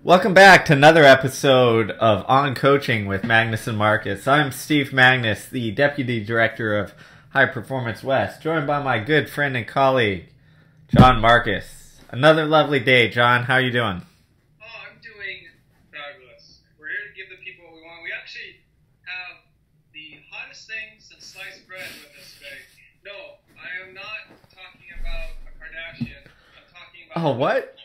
Welcome back to another episode of On Coaching with Magness and Marcus. I'm Steve Magness, the Deputy Director of High Performance West, joined by my good friend and colleague, John Marcus. Another lovely day, John. How are you doing? Oh, I'm doing fabulous. We're here to give the people what we want. We actually have the hottest thing since sliced bread with us today. No, I am not talking about a Kardashian. I'm talking about... Oh, what?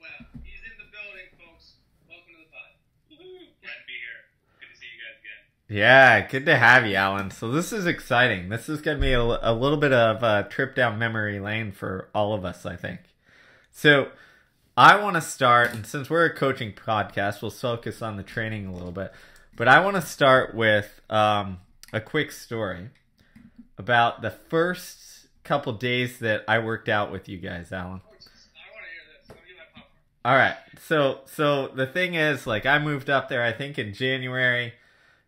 Webb. He's in the building, folks. Welcome to the pod. Woohoo! Glad to be here. Good to see you guys again. Yeah, good to have you, Alan. So this is exciting. This is going to be a little bit of a trip down memory lane for all of us, I think. So I want to start, and since we're a coaching podcast, we'll focus on the training a little bit. But I want to start with a quick story about the first couple days that I worked out with you guys, Alan. All right, so the thing is, like, I moved up there, I think, in January,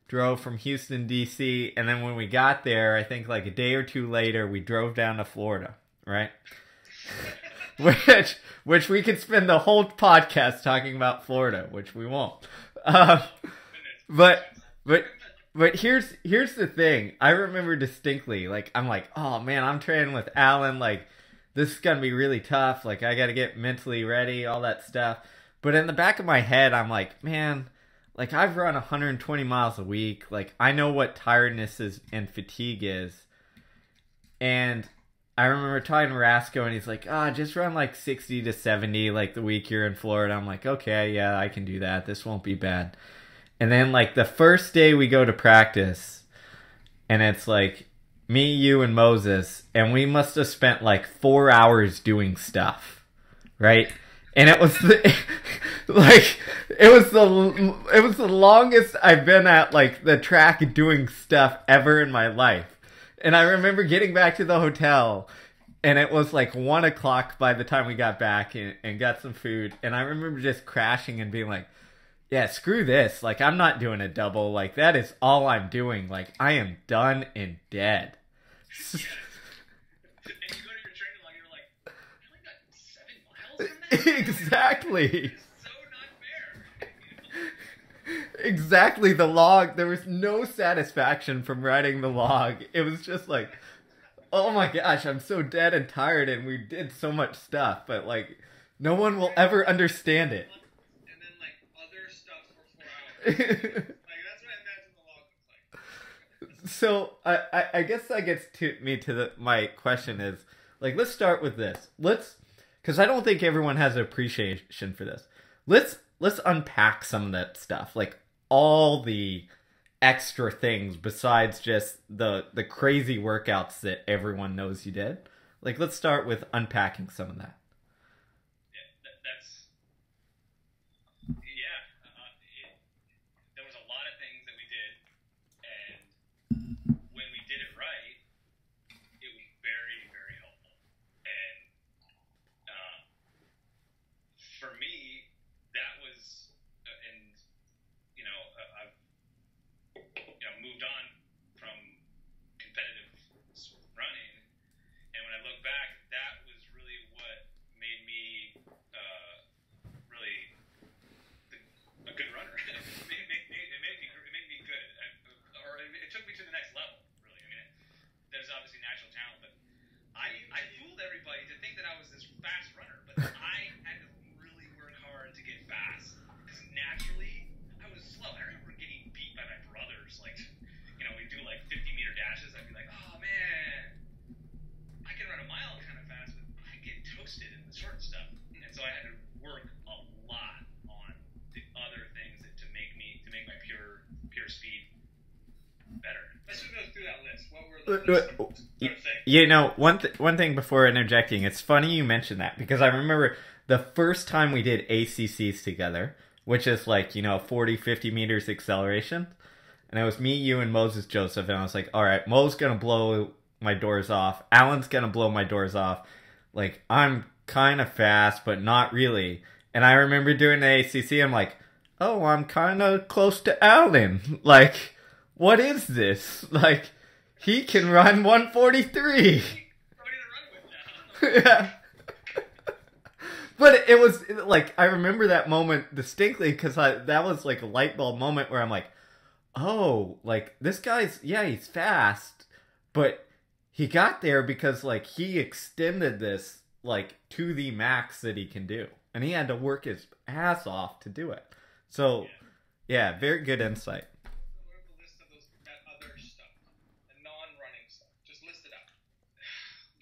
drove from Houston, D.C., and then when we got there, I think, like, a day or two later, we drove down to Florida, right? which we could spend the whole podcast talking about Florida, which we won't. But here's the thing. I remember distinctly, like, I'm like, oh, man, I'm training with Alan, like, this is going to be really tough. Like, I got to get mentally ready, all that stuff. But in the back of my head, I'm like, man, like, I've run 120 miles a week. Like, I know what tiredness is and fatigue is. And I remember talking to Rasco, and he's like, just run like 60 to 70, like, the week you're in Florida. I'm like, okay, yeah, I can do that. This won't be bad. And then, like, the first day we go to practice, and it's like, me, you, and Moses, and we must have spent like 4 hours doing stuff, right? And it was it was the longest I've been at, like, the track doing stuff ever in my life. And I remember getting back to the hotel, and it was like 1 o'clock by the time we got back and got some food. And I remember just crashing and being like, yeah, screw this. Like, I'm not doing a double. Like, that is all I'm doing. Like, I am done and dead. And you go to your training log, you're like, I only got 7 miles from that? Exactly. It's so not fair. Exactly. The log. There was no satisfaction from writing the log. It was just like, oh my gosh, I'm so dead and tired, and we did so much stuff, but, like, no one will ever understand it. And then, like, other stuff for 4 hours. Like, that's what I imagine the log looks like. So I guess that gets to my question is, like, let's start with this. Because I don't think everyone has an appreciation for this. Let's unpack some of that stuff, like all the extra things besides just the crazy workouts that everyone knows you did. Like, let's start with unpacking some of that. There was a lot of things that we did, and when we did it right, it was very, very helpful. And for me, that was, I've moved on from competitive running, and when I look back, that was really what made me really a good runner. It made me good, or it took me to the next level. Really, I mean, there's obviously natural talent, but I fooled everybody to think that I was this fast runner, but I had to really work hard to get fast because naturally I was slow. I remember getting beat by my brothers. Like, we do like 50-meter dashes. I'd be like, oh man, I can run a mile kind of fast, but I get toasted in the short stuff, and so I had to work a lot on the other things to make my pure speed better. Let's just go through that list. What were the one thing before interjecting, it's funny you mentioned that, because I remember the first time we did ACCs together, which is like, 40, 50 meters acceleration, and it was me, you, and Moses Joseph, and I was like, all right, Mo's gonna blow my doors off, Alan's gonna blow my doors off, like, I'm kind of fast, but not really. And I remember doing the ACC, I'm like, oh, I'm kind of close to Alan. Like, what is this? Like, he can run 143. Yeah. But it was like, I remember that moment distinctly because that was like a light bulb moment where I'm like, oh, like this guy's, yeah, he's fast, but he got there because like he extended this like to the max that he can do, and he had to work his ass off to do it. So, yeah, very good insight. What are the list of that other stuff, the non-running stuff? Just list it out.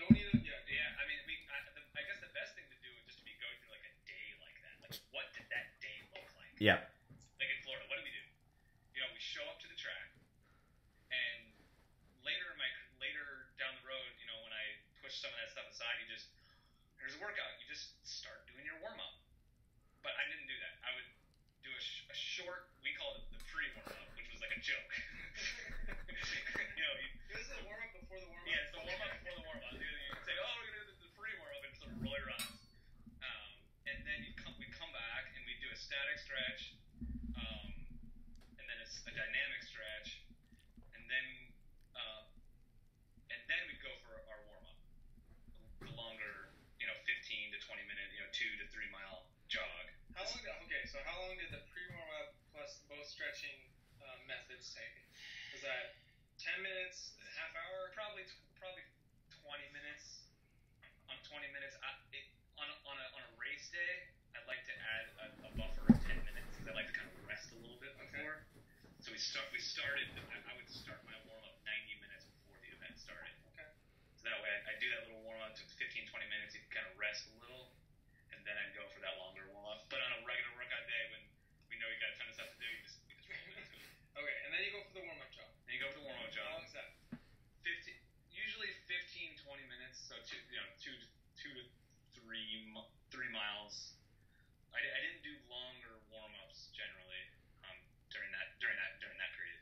Don't even. Yeah. I mean, I guess the best thing to do would just be go through like a day like that. Like, what did that day look like? Yeah. Like in Florida, what do we do? You know, we show up to the track, and later down the road, you know, when I push some of that stuff aside, here's a workout. You just start doing your warm up. But I didn't do that. I would do a short. We called it the pre-warm up, which was like a joke. You know, this is a warm up before the warm up. Yeah, it's the warm up before the warm up. You say, oh, we're gonna do the pre-warm up, and sort of roll your eyes. And then we come back and we do a static stretch, and then a dynamic stretch, and then we go for our warm up, the longer, you know, 15 to 20 minute, you know, 2 to 3 mile jog. So how long did the pre-warm up plus both stretching methods take? Was that 10 minutes, a half hour? Probably 20 minutes. On 20 minutes, on a race day, I'd like to add a buffer of 10 minutes because I like to kind of rest a little bit before. So we started. I would start my warm up 90 minutes before the event started. Okay. So that way I do that little warm up, took 15, 20 minutes, you can kind of rest a little, and then I'd go for that longer warm up. But on a regular workout day, when we know you got a ton of stuff to do, we just roll into it. Okay, and then you go for the warm up jog. Then you go for the warm up jog. How long is that? Usually 15, 20 minutes. So 2 to 3 miles. I didn't do longer warm ups generally during that period.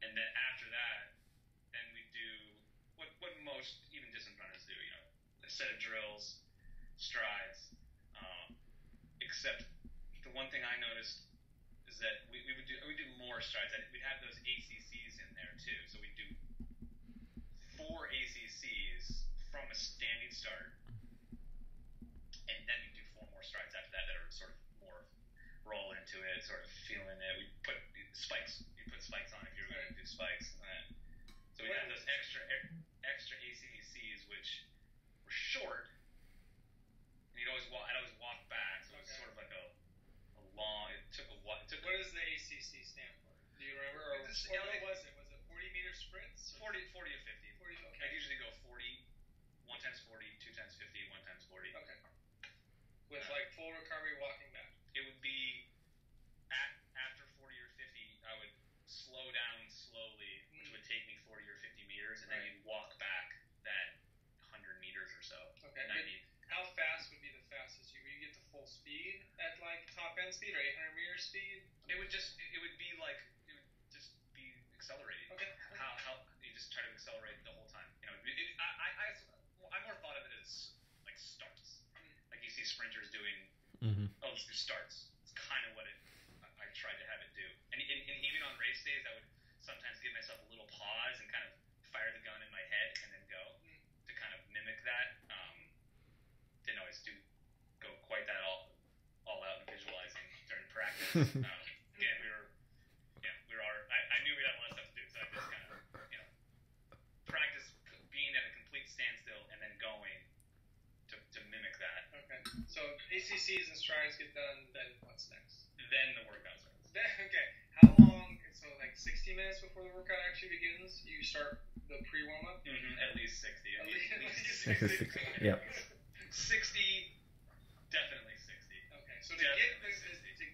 And then after that, then we do what most even distance runners do. You know, a set of drills, strides. Except the one thing I noticed is that we do more strides. We'd have those ACCs in there too. So we do 4 ACCs from a standing start, and then we do 4 more strides after that are sort of more roll into it, sort of feeling it. We put spikes. You put spikes on if you're going to do spikes. So we have those extra ACCs, which were short, and I'd always walk back. So it was sort of like a long. It took a while. What does the ACC stand for? Do you remember? Or what was it? Was it 40-meter sprints? 40 to 50. 40. Okay. I usually go 40, 1 times 40, 2 times 50, 1 times 40. Okay. With like full recovery walking back. It would be after 40 or 50, I would slow down slowly, which would take me 40 or 50 meters, and then you'd walk back that 100 meters or so. Okay. 90. How fast would be the fastest? You get to full speed at like top end speed or 800 meter speed? It would just be accelerating. Okay. How you just try to accelerate the whole time. You know, I more thought of it as like starts. Like you see sprinters doing. Oh, it's starts. It's kind of what I tried to have it do. And even on race days, I would sometimes give myself a little pause and kind of fire the gun in my head and then go to kind of mimic that. Didn't always go quite that all out and visualizing during practice. I knew we had a lot of stuff to do, so I just kind of, you know, practice being at a complete standstill and then going to mimic that. Okay. So ACCs and strides get done, then what's next? Then the workout starts. Okay. How long? So like 60 minutes before the workout actually begins, you start the pre-warm up? At least 60. At least 60. Yep. 60, definitely 60. Okay. So to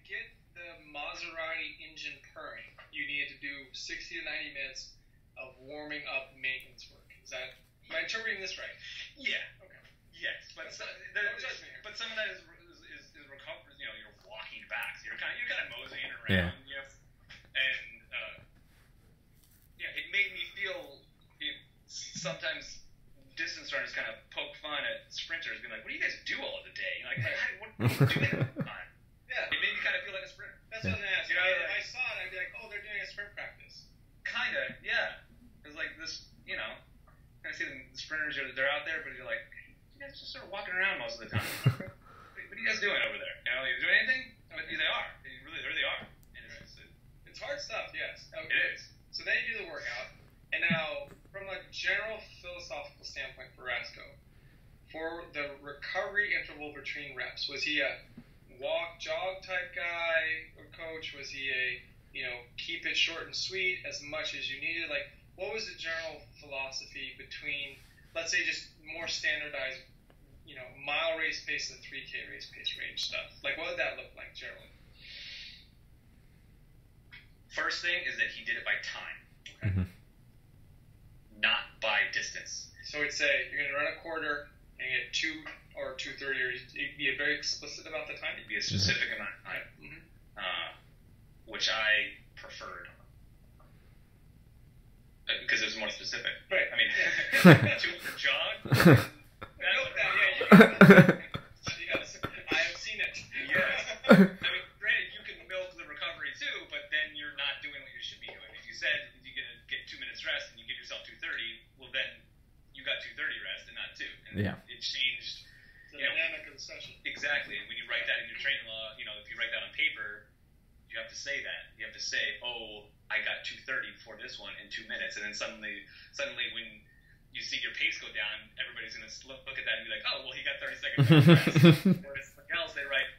get the Maserati engine purring, you need to do 60 to 90 minutes of warming up maintenance work. Am I interpreting this right? Yeah. Okay. Yes, but some of that is recovery. You know, you're walking back, so you're kind of moseying around. Yeah. And it made me feel. Sometimes distance runners kind of poke fun at sprinters, being like, "What do you guys do all of the day?" You're like, what do you do all the time? Yeah. It made me kind of feel like a sprinter. That's what I was gonna ask. You know, if I saw it, I'd be like, "Oh, they're doing a sprint practice." Kinda, yeah. It's like this, you know. I see the sprinters, they're out there, but you're like, you guys just sort of walking around most of the time. you guys doing over there? You doing anything? But they are. They really are. And it's hard stuff, yes. Okay. It is. So then you do the workout, and now from a general philosophical standpoint for Rasco, for the recovery interval between reps, was he a walk, jog type guy or coach? Was he a, keep it short and sweet as much as you needed? Like, what was the general philosophy between, let's say, just more standardized, mile race pace and 3K race pace range stuff? Like, what did that look like generally? First thing is that he did it by time, Mm-hmm. not by distance. So he'd say, you're going to run a quarter and get 2 or 2:30, or he'd be very explicit about the time? It'd be a specific amount of time, which I preferred. Because it was more specific. Right. I mean, 2 jog? Yes, I have seen it. Yes. I mean, granted, you can milk the recovery too, but then you're not doing what you should be doing. If you said you're going to get 2 minutes rest and you give yourself 2:30, well then you got 2:30 rest and not 2. And it changed the dynamic of the session. Exactly. And when you write that in your training law, if you write that on paper, you have to say that. You have to say, oh, I got 2:30 before this one in 2 minutes, and then suddenly when you see your pace go down, everybody's going to look at that and be like, oh, well, he got 30 seconds rest. Whereas something else, they write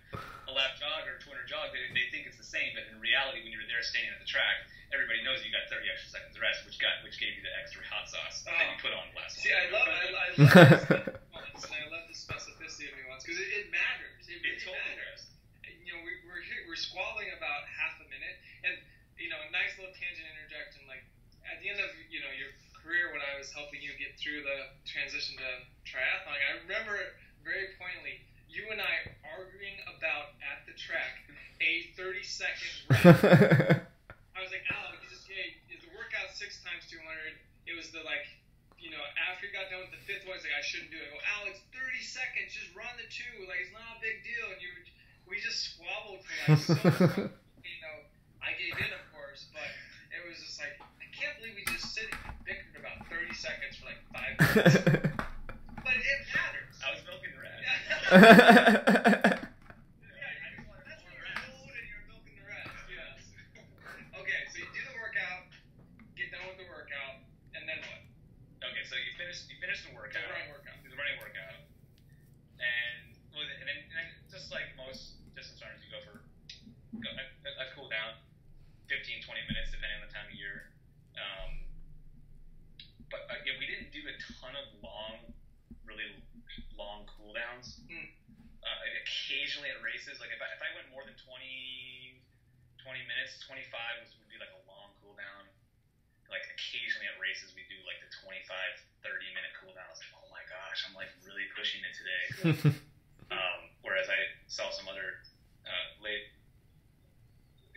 a lap jog or a 200 jog, they think it's the same, but in reality, when you're there standing at the track, everybody knows you got 30 extra seconds rest, which gave you the extra hot sauce that you put on the last one. See, I love nuance, and I love the specificity of nuance, because it matters. It really totally matters. We're squabbling about half a minute, and a nice little tangent interject, and like at the end of your career, when I was helping you get through the transition to triathlon, I remember very poignantly you and I arguing about at the track a 30-second rest. I was like, Al, is the workout 6 times 200? It was the after you got done with the 5th one, I was like, I shouldn't do it. I go, Al, it's 30 seconds, just run the 2. Like, it's not a big deal. And we just squabbled for like so long. I gave in, of course, but it was just like, I can't believe we just bickered about 30 seconds for like 5 minutes. But it matters. I was milking the rat. That's what you're old and you're milking the rest. Yes. Okay, so you do the workout, get done with the workout, and then what? Okay, so you finish the workout. The running workout. And then just like most distance runners, you go I cool down 15-20 minutes depending on the time of year. But we didn't do a ton of really long cool downs. Occasionally at races, like if I went more than 20 minutes, 25 would be like a long cool down. Like occasionally at races we do like the 25-30 minute cool downs. Oh my gosh, I'm like really pushing it today. Whereas I saw some other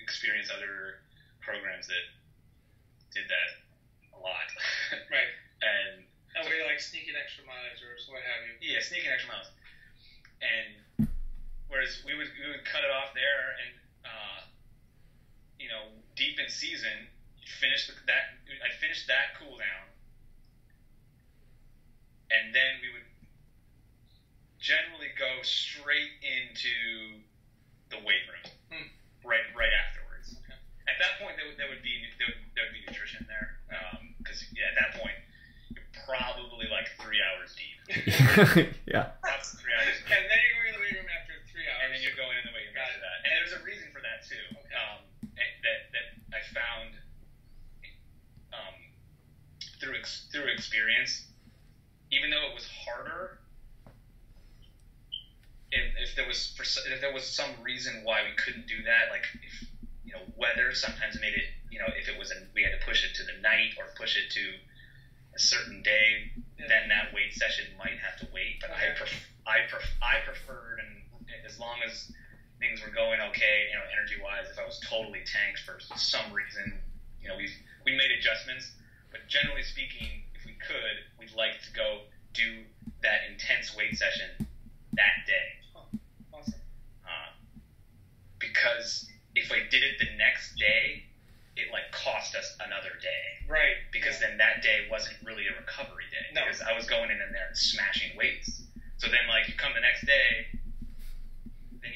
experience other programs that did that a lot. Right. And we like sneaking extra mileage or what have you. Yeah, sneaking extra miles. And whereas we would cut it off there, and deep in season, I'd finish that cool down, and then we would generally go straight into the weight room right afterwards. Okay. At that point, there would be nutrition there, because at that point you're probably like 3 hours deep. Yeah. That's 3 hours deep. And then you're going to the weight room after 3 hours. And then you're going in the weight room after that. And there's a reason for that too. Okay. That I found through experience. Even though it was harder, if there was some reason why we couldn't do that, like if weather sometimes made it, if it was we had to push it to the night or push it to a certain day, then that weight session might have to wait. But I preferred, and as long as things were going okay, energy wise, if I was totally tanked for some reason, we made adjustments. But generally speaking, if we could, we'd like to go do that intense weight session that day. Oh, awesome. Because if I did it the next day, it cost us another day. Right. Because then that day wasn't really a recovery day. No. Because I was going in there and smashing weights. So then you come the next day,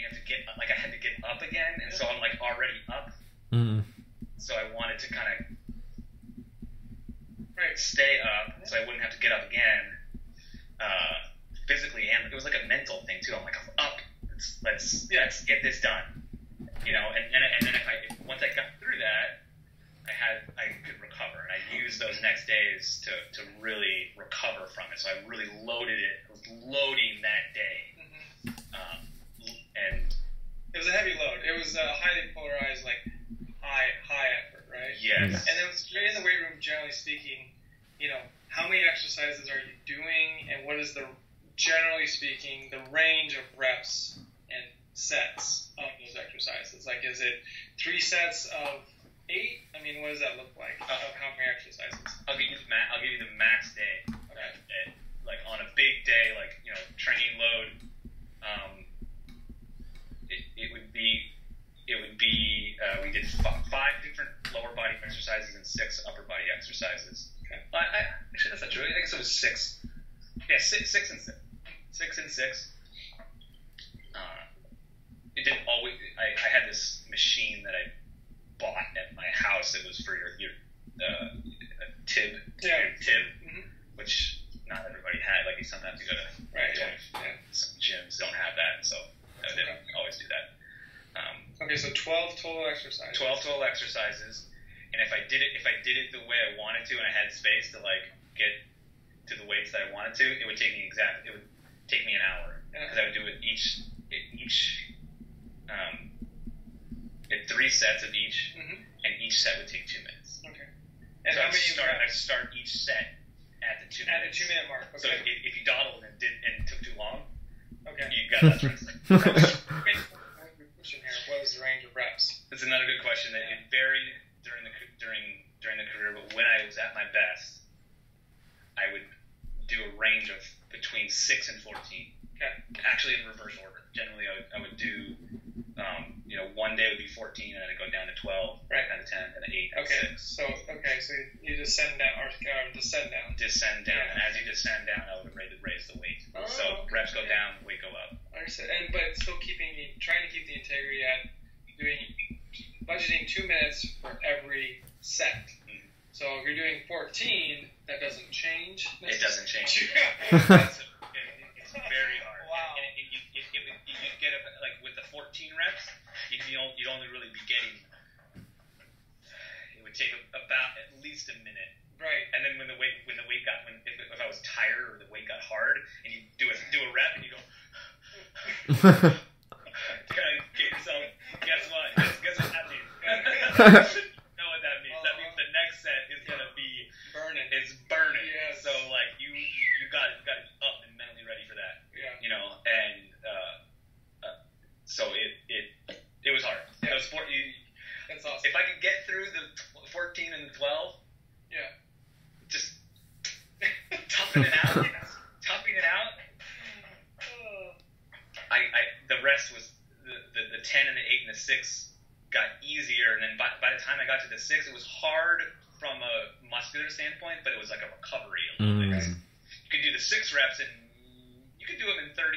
you have to get, like, I had to get up again, and so I'm, like, already up. So I wanted to kind of stay up, so I wouldn't have to get up again, physically, and it was like a mental thing too. I'm like, I'm up. Let's get this done, you know. And then once I got through that, I could recover, and I used those next days to really recover from it. So I really loaded it. I was loading that day, and it was a heavy load. It was highly polarized, like high effort, right? Yes. And then in the weight room, generally speaking, you know, how many exercises are you doing, and what is generally speaking, the range of reps and sets of those exercises? Like, is it 3 sets of 8? I mean, what does that look like? Of how many exercises? I'll give you the max day. Okay. Like on a big day, like, you know, training load, it would be we did 5 different lower body exercises and 6 upper body exercises. Okay. Actually, that's not true. I guess it was 6. Yeah, 6 and 6. 6 and 6. It didn't always. I had this machine that I bought at my house. It was for your tib, which not everybody had. Like, sometimes you go to some gyms don't have that, and so I didn't always do that. Okay, so 12 total exercises. 12 total exercises, and if I did it the way I wanted to, and I had space to, like, get to the weights that I wanted to, it would take me an hour, because I would do it each at 3 sets of each, and each set would take 2 minutes. Okay. And so how many I start each set at the 2 minutes. At the 2 minute mark. Okay. So if you dawdled and took too long, okay, you got that wrestling. What is the range of reps? That's another good question. That it varied during the career, but when I was at my best, I would do a range of between 6 and 14. Okay. Actually, in reverse order. Generally, I would do, one day would be 14, and then I'd go down to 12, down to 10, and 8, and 6. So you descend down, descend down. Descend down, and as you descend down, I would raise the weight. Reps go down, weight go up. Understood. But still trying to keep the integrity at budgeting 2 minutes for every set. Mm-hmm. So if you're doing 14, that doesn't change. It doesn't change. It's very hard. Wow. And you get like with the 14 reps, you'd only really be getting. It would take about at least a minute. Right. And then if I was tired or the weight got hard, and you do a rep and you go. Get yourself. Guess what? Guess what that means? Know what that means? That means the next set is gonna be burning. It's burning. Yes. So like you got to be up and mentally ready for that. Yeah. You know, and so it was hard. Yeah. It was That's awesome. If I could get through the 14 and the 12, just toughing it out. Toughing it out. The rest was the 10 and the 8 and the 6 got easier, and then by the time I got to the 6, it was hard from a muscular standpoint, but it was like a recovery a little bit. You could do the 6 reps, and you could do them in 30,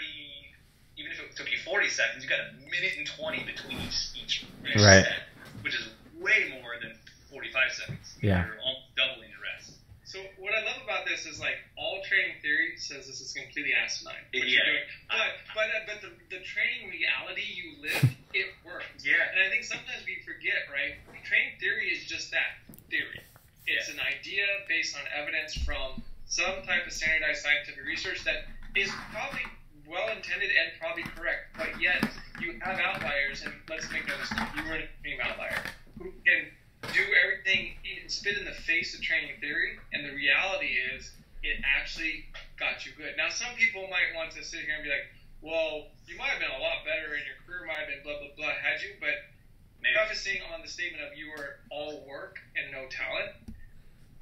even if it took you 40 seconds, you got a minute and 20 between each set, which is way more than 45 seconds. Yeah. You're almost doubling your rest. So what I love about this is, like, all training theory says this is completely asinine. What Yeah. you're doing. But the training reality you live, it works. Yeah. And I think sometimes we forget, right? Training theory is just that, theory. It's an idea based on evidence from some type of standardized scientific research that is probably well-intended and probably correct, but yet you have outliers, and let's make no mistake, you were an extreme outlier, who can do everything and spit in the face of training theory, and the reality is it actually got you good. Now, some people might want to sit here and be like, well, you might have been a lot better and your career might have been blah, blah, blah, had you, but prefacing on the statement of you were all work and no talent,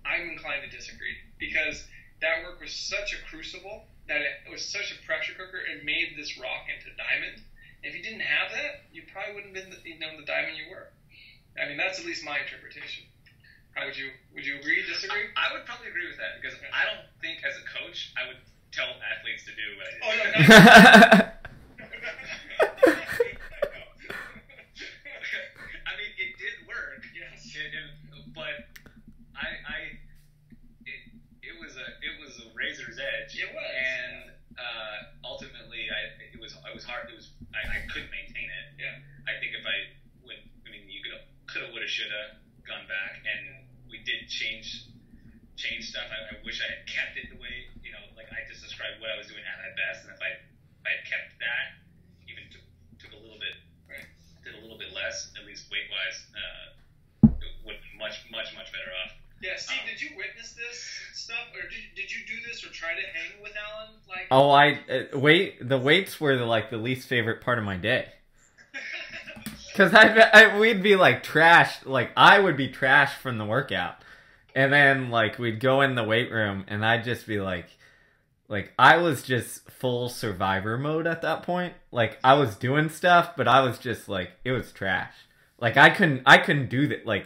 I'm inclined to disagree, because that work was such a crucible, that it was such a pressure cooker, it made this rock into diamond. If you didn't have that, you probably wouldn't have been the diamond you were. I mean, that's at least my interpretation. How would you agree, disagree? I would probably agree with that, because I don't think as a coach I would tell athletes to do what I did. Oh, no. success, at least weight-wise, would be much better off. Yeah, Steve, did you witness this stuff, or did you do this or try to hang with Alan? Like, The weights were the least favorite part of my day. Because we'd be like trashed, like I would be trashed from the workout. And then like we'd go in the weight room and I'd just be like I was just full survivor mode at that point. Like I was doing stuff, but I was just like, it was trash. Like I couldn't do that. Like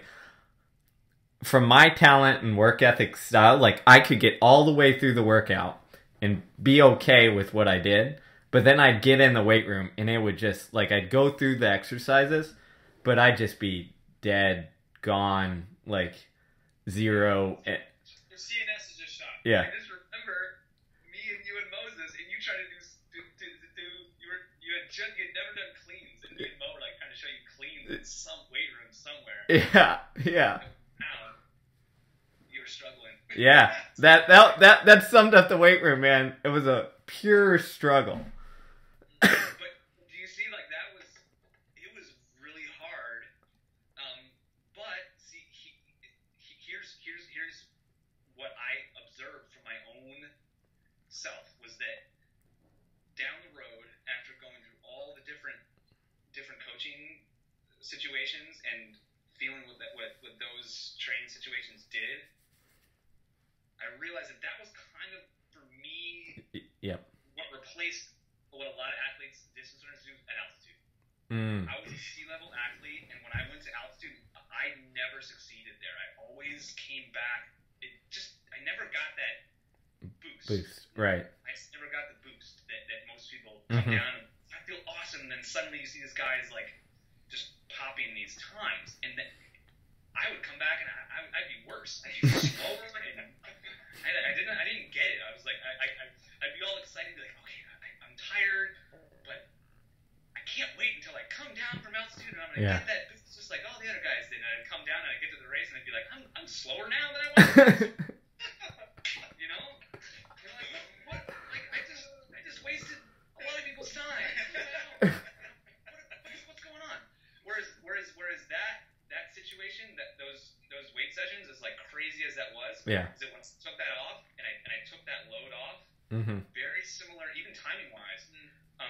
from my talent and work ethic style, like I could get all the way through the workout and be okay with what I did. But then I'd get in the weight room and it would just, like, I'd go through the exercises, but I'd just be dead, gone, like, zero. Your CNS is just shot. I Yeah. just remember me and you and Moses, and you tried to you had never done cleans, and me and Mo were, like, trying to show you cleans in some weight room somewhere. Yeah. You were struggling. Yeah. That summed up the weight room, man. It was a pure struggle. But do you see, like, it was really hard. But see, here's what I observed from my own self was that down the road, after going through all the different coaching situations and feeling what those training situations did, I realized that was kind of, for me, Yep. what replaced what a lot of athletes, distance runners, do at altitude. I was a sea-level athlete, and when I went to altitude, I never succeeded there. I always came back. I never got that boost. Right. I just never got the boost that most people come down and I feel awesome, and then suddenly you see this guy's like just popping these times, and then I would come back and I'd be worse. I'd be slower, and I didn't get it. I was like, I'd be all excited, be like, okay, I'm tired, but I can't wait until I come down from altitude and I'm gonna get that boost just like all the other guys did. And I'd come down and I'd get to the race and I'd be like, I'm slower now than I was. You know? You're like, what? Like I just wasted a lot of people's time. What's going on? Whereas that situation, those weight sessions, as like crazy as that was, is that once I took that off and I took that load off, very similar, even timing wise,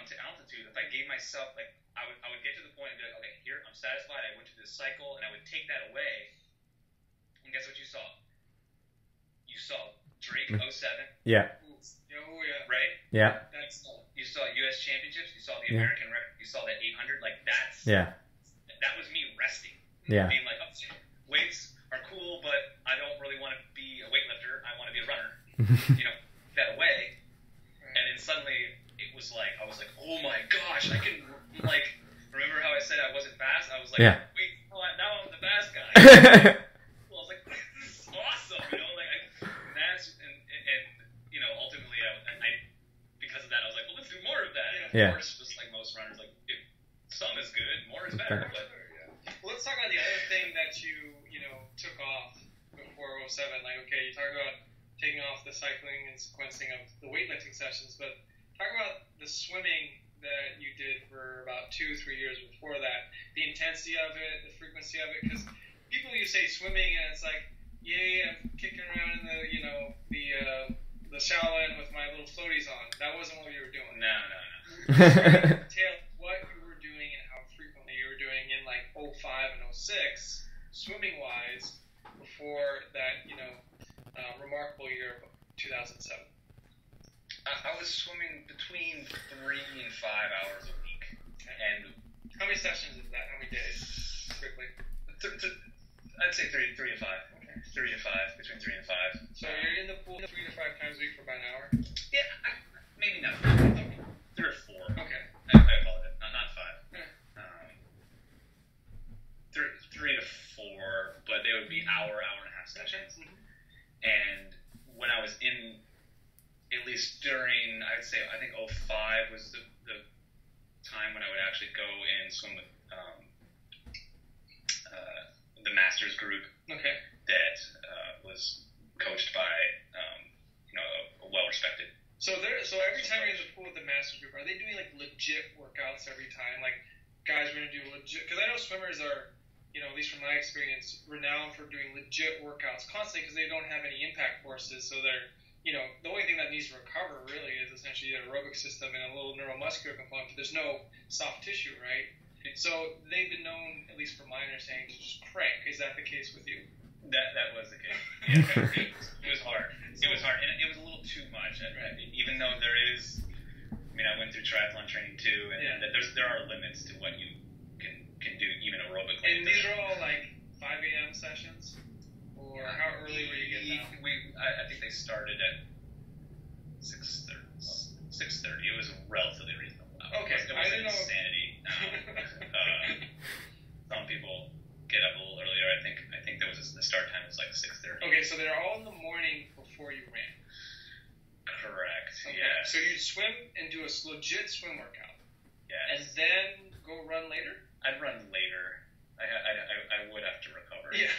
to altitude. If I gave myself, like, I would get to the point and be like, okay, here, I'm satisfied. I went through this cycle, and I would take that away. And guess what you saw? You saw Drake 07. Yeah. Oh yeah. Right? Yeah. You saw U.S. championships. You saw the American record. You saw that 800. Like that was me resting. Yeah. Being like, oh, weights are cool, but I don't really want to be a weightlifter. I want to be a runner. That away. And then suddenly it was like, I was like, oh my gosh, I can, like, remember how I said I wasn't fast? I was like, wait, now I'm the fast guy. Well, I was like, this is awesome, like, that's, and ultimately, I because of that, I was like, well, let's do more of that. And of course, just like most runners, like, if some is good, more is better. But well, let's talk about the other thing that you took off before 07. Like, okay, you talk about taking off the cycling and sequencing of the weightlifting sessions, but talk about the swimming that you did for about 2-3 years before that, the intensity of it, the frequency of it, because people, you say swimming and it's like, yay, I'm kicking around in the shallow end with my little floaties on. That wasn't what you were doing. No. Tell what you were doing and how frequently you were doing in like 05 and 06, swimming wise, before that, remarkable year of 2007. I was swimming between 3 and 5 hours a week. And how many sessions is that? How many days? Quickly. I'd say 3 to 5. Okay. 3 to 5, between 3 and 5. So you're in the pool 3 to 5 times a week for about an hour? Yeah, maybe not 3 or 4. Okay. I apologize. Not 5. 3 to 4, but they would be hour and a half sessions. And when I was in, at least during, I think 05 was the time when I would actually go and swim with the Masters group. Okay. That was coached by a well-respected. So every time you're in the pool with the Masters group, are they doing like legit workouts every time? Like, guys are going to do legit, because I know swimmers are, you know, at least from my experience, renowned for doing legit workouts constantly because they don't have any impact forces. So they're, you know, the only thing that needs to recover really is essentially the aerobic system and a little neuromuscular component. But there's no soft tissue, right? So they've been known, at least from my understanding, to just crank. Is that the case with you? That was the case. Yeah, it was hard. It was hard, and it was a little too much. Even though there is, I mean, I went through triathlon training too, and there are limits to what you can do even aerobically. And these are all like 5 a.m. sessions, or how early were you getting out? I think they started at 6:30. It was relatively reasonable. Okay, it wasn't insanity. Some people get up a little earlier. I think there was the start time was like 6:30. Okay, so they're all in the morning before you ran. Correct. Okay. Yeah. So you swim and do a legit swim workout. Yes. And then go run later. I'd run later. I would have to recover. Yeah.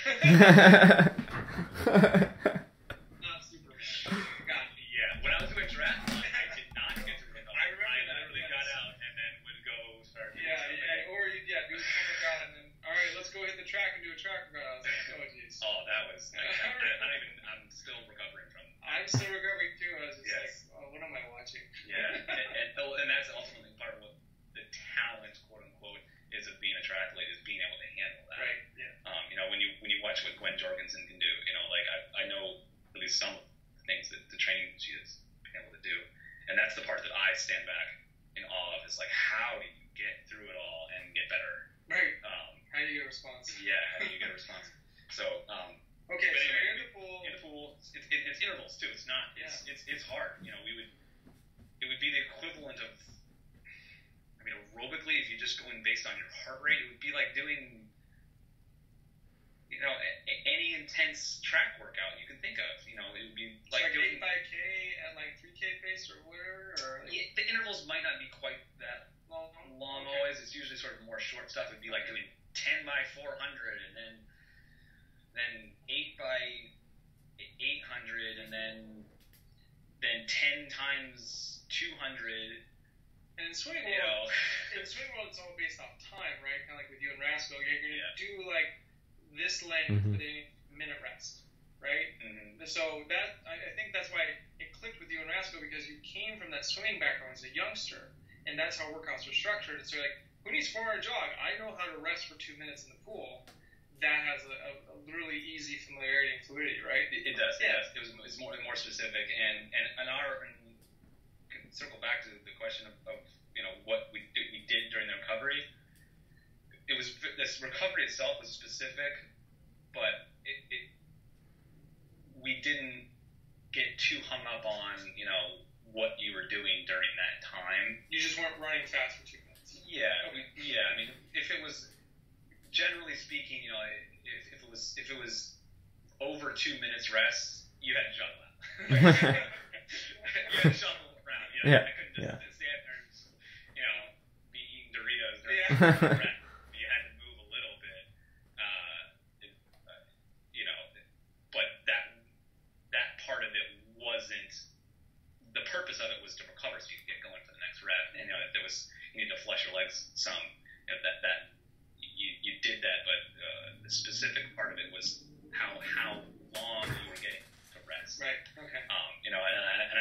Not Superman. God. Yeah. When I was doing triathlon, I did not get to recover. I remember I literally got out and then would go start. Do a swim workout and then all right, let's go hit the track and do a track workout. I was like, oh jeez. Oh, that was. I'm still recovering from. I'm still recovering too. I was just like, oh, what am I watching? Yeah, and that's ultimately part of what the talent, quote unquote, is of being a triathlete, is being able to handle that. Right. Yeah. You know, when you watch what Gwen Jorgensen can do, you know, like I know at least some of the things that the training she has been able to do, and that's the part that I stand back in awe of. Is like, how do you get through it all and get better? Right. How do you get a response? Yeah. How do you get a response? So. Okay, but so anyway, you're in the pool. In the pool, it's intervals too. It's not. It's hard. You know, it would be the equivalent of. I mean, aerobically, if you're just going based on your heart rate, it would be like doing. You know, any intense track workout you can think of. You know, it would be like doing 8x K at like 3K pace or whatever. Or like, the intervals might not be quite that long always. It's usually sort of more short stuff. It'd be like doing 10 by 400 and then 8 by 800 and then 10 times 200. And in swimming world, it's all based off time, right? Kind of like with you and Rasco, you're going to do like this length with a minute rest, right? Mm-hmm. So that I think that's why it clicked with you and Rasco, because you came from that swimming background as a youngster, and that's how workouts are structured. So like, who needs 4-hour jog? I know how to rest for 2 minutes in the pool. That has a really easy familiarity and fluidity, right? It does. Yeah. It's more specific, and circle back to the question of you know what we did during the recovery. It was this recovery itself was specific, but we didn't get too hung up on you know what you were doing during that time. You just weren't running fast for 2 minutes. Yeah. Okay. I mean, if it was. Generally speaking, you know, if it was over 2 minutes rest, you had to juggle out. You had to shuffle around. You know, I couldn't just stand there and you know be eating Doritos during the rest. You had to move a little bit, you know. But that part of it wasn't. The purpose of it was to recover, so you could get going for the next rep. And you know, you need to flush your legs some. You know, that. You did that, but the specific part of it was how long you were getting to rest. Right. Okay. You know, and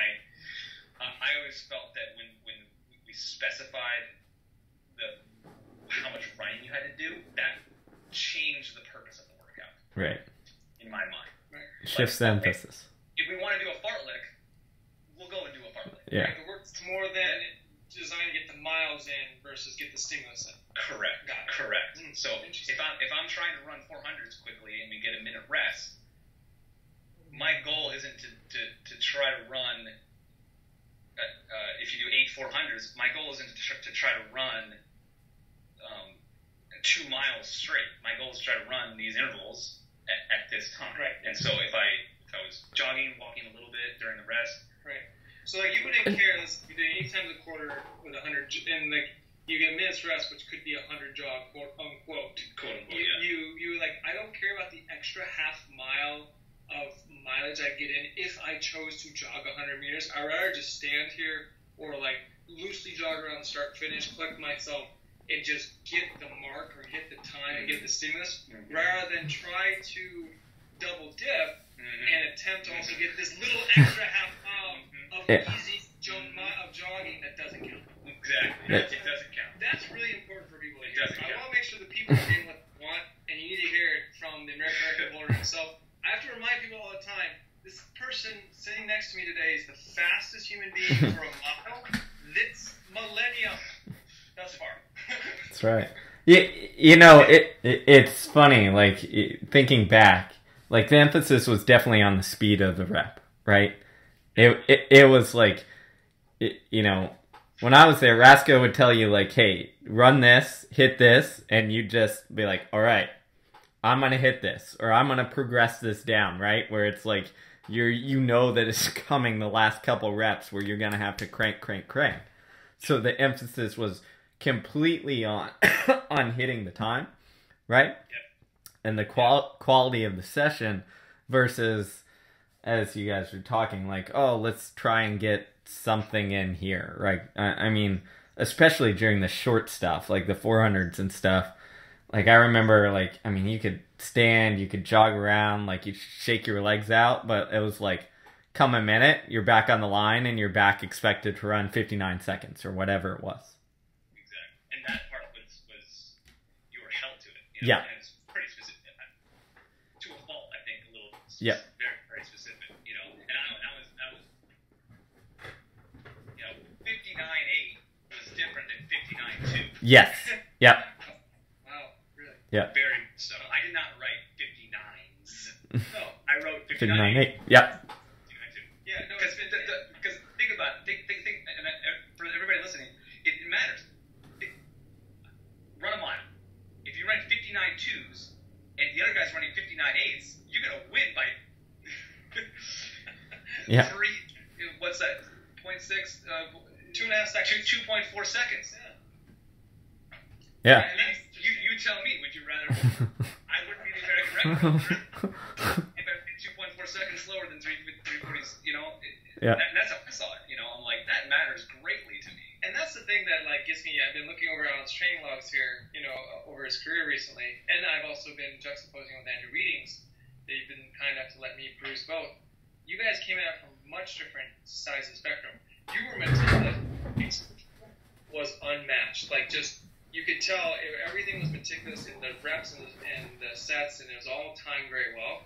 I always felt that when we specified how much running you had to do, that changed the purpose of the workout. Right. In my mind. Right. Shifts the emphasis. If we want to do a fartlek, we'll go and do a fartlek. Yeah. Right? The work's more than designed to get the miles in versus get the stimulus in. Correct. Correct. So if I'm trying to run 400s quickly and we get a minute rest, my goal isn't to try to run. If you do 8 400s, my goal isn't to try to run 2 miles straight. My goal is to try to run these intervals at this time. Right. And so if I was jogging, walking a little bit during the rest. Right. So like you wouldn't care. You do 8 times a quarter with 100, and like. You get minutes rest, which could be 100 jog, quote unquote. You like, I don't care about the extra half mile of mileage I get in if I chose to jog 100 meters. I'd rather just stand here or like loosely jog around start finish, collect myself, and just get the mark or get the time and get the stimulus, rather than try to double dip and attempt to also get this little extra half hour of easy of jogging that doesn't count. Exactly. It doesn't count. That's really important for people to hear. I want to make sure that people are getting what they want, and you need to hear it from the American record holder himself. I have to remind people all the time, this person sitting next to me today is the fastest human being for a mile this millennium thus far. That's right. You know, it's funny, like, thinking back, like, the emphasis was definitely on the speed of the rep, right? It was like, you know, when I was there, Rasko would tell you, like, hey, run this, hit this, and you'd just be like, all right, I'm going to hit this, or I'm going to progress this down, right? Where it's like, you know that it's coming the last couple reps where you're going to have to crank. So the emphasis was completely on on hitting the time, right? Yep. And the quality of the session versus, as you guys were talking, like, oh, let's try and get something in here, right? I mean, especially during the short stuff, like the 400s and stuff. Like, I remember, like, I mean, you could stand, you could jog around, like, you shake your legs out, but it was like, come a minute, you're back on the line, and you're back expected to run 59 seconds, or whatever it was. Exactly. And that part was you were held to it. You know? Yeah. And it's pretty specific. To a fault, I think, a little yeah. Very, very specific, you know. And I was you know, 59.8 was different than 59.2. Yes. Yep. Yeah. Very so. I did not write 59s. No, I wrote 59.8. Yeah. 59.2. Yeah, no, because think about it. Think, and for everybody listening, it matters. Run a mile. If you run 59.2s and the other guy's running 59.8s, you're gonna win by yeah. What's that? 0.6, 2.5 seconds, 2.4 seconds. Yeah. And you tell me, would you rather? I wouldn't be the American record holder if I did 2.4 seconds slower than 340s. You know, that's how I saw it. You know, I'm like, that matters greatly to me. And that's the thing that like gets me. I've been looking over Alan's training logs here, you know, over his career recently, and I've also been juxtaposing with Andrew readings. They've been kind enough to let me peruse both. You guys came out from much different sides of the spectrum. You were meticulous, was unmatched. Like, just, you could tell everything was meticulous in the reps and the sets, and it was all timed very well.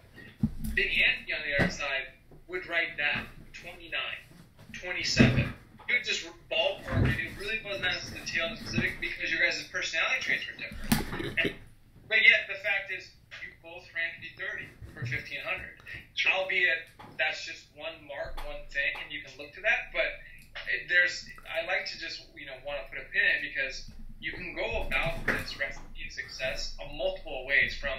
Big Anthony on the other side would write that 29, 27. It would just ballpark it. It really wasn't as detailed and specific because your guys' personality traits were different. But yet, the fact is, you both ran 30 for 1,500. Albeit, that's just one mark, one thing, and you can look to that. But I like to just, you know, want to put a pin in it because you can go about this recipe of success on multiple ways. From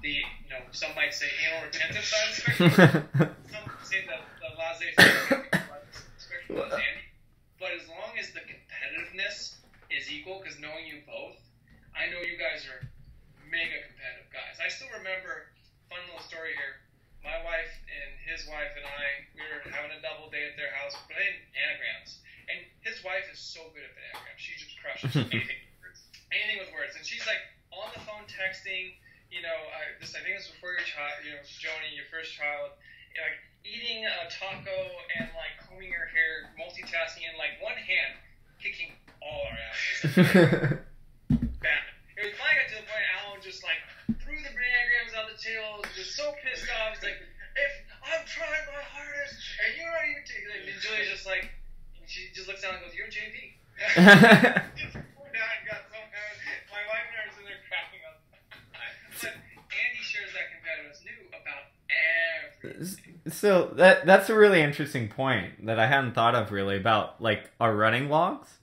the, you know, some might say anal retentive side of the spectrum. Some say the laissez-faire spectrum of Andy. But as long as the competitiveness is equal, because knowing you both, I know you guys are mega competitive guys. I still remember, fun little story here. My wife and his wife and I, we were having a double day at their house playing anagrams. And his wife is so good at the anagrams. She just crushes anything with words. And she's like on the phone texting, you know, I think it was before your child, you know, Joni, your first child, like eating a taco and like combing your hair, multitasking, and like one hand kicking all our asses. Bad. It was finally got to the point Alan just like threw the anagrams out the tail, just so pissed off. He's like, if I'm trying my hardest and you're not even taking it, and Julia's just like, she just looks down and goes, you're JV. My wife and I are sitting there cracking up. But Andy shares that competitiveness new about everything. So that's a really interesting point that I hadn't thought of really about like our running logs.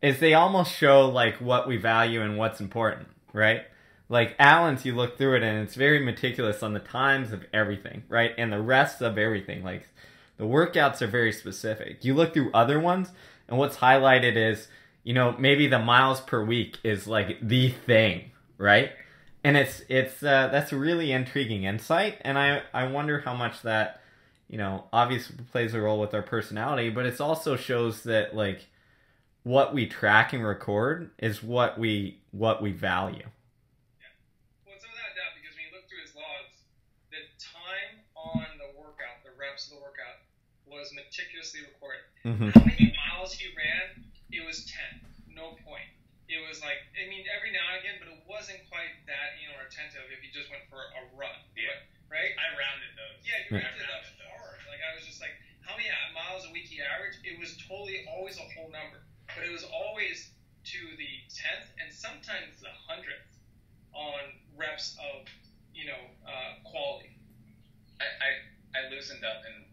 Is they almost show like what we value and what's important, right? Like Alan's, you look through it and it's very meticulous on the times of everything, right? And the rest of everything, like the workouts are very specific. You look through other ones and what's highlighted is, you know, maybe the miles per week is like the thing, right? And it's that's a really intriguing insight. And I wonder how much that, you know, obviously plays a role with our personality, but it also shows that like, what we track and record is what we value. Well, it's without a doubt, because when you look through his logs, the time on the workout, the reps of the workout, was meticulously recorded. Mm-hmm. How many miles he ran? It was 10. No point. It was like, I mean, every now and again, but it wasn't quite that anal retentive if you just went for a run. Yeah. Right? I rounded those. Yeah, you rounded up hard. Like, I was just like, how many miles a week he averaged? It was totally always a whole number. But it was always to the 10th and sometimes the 100th on reps of, quality. I loosened up and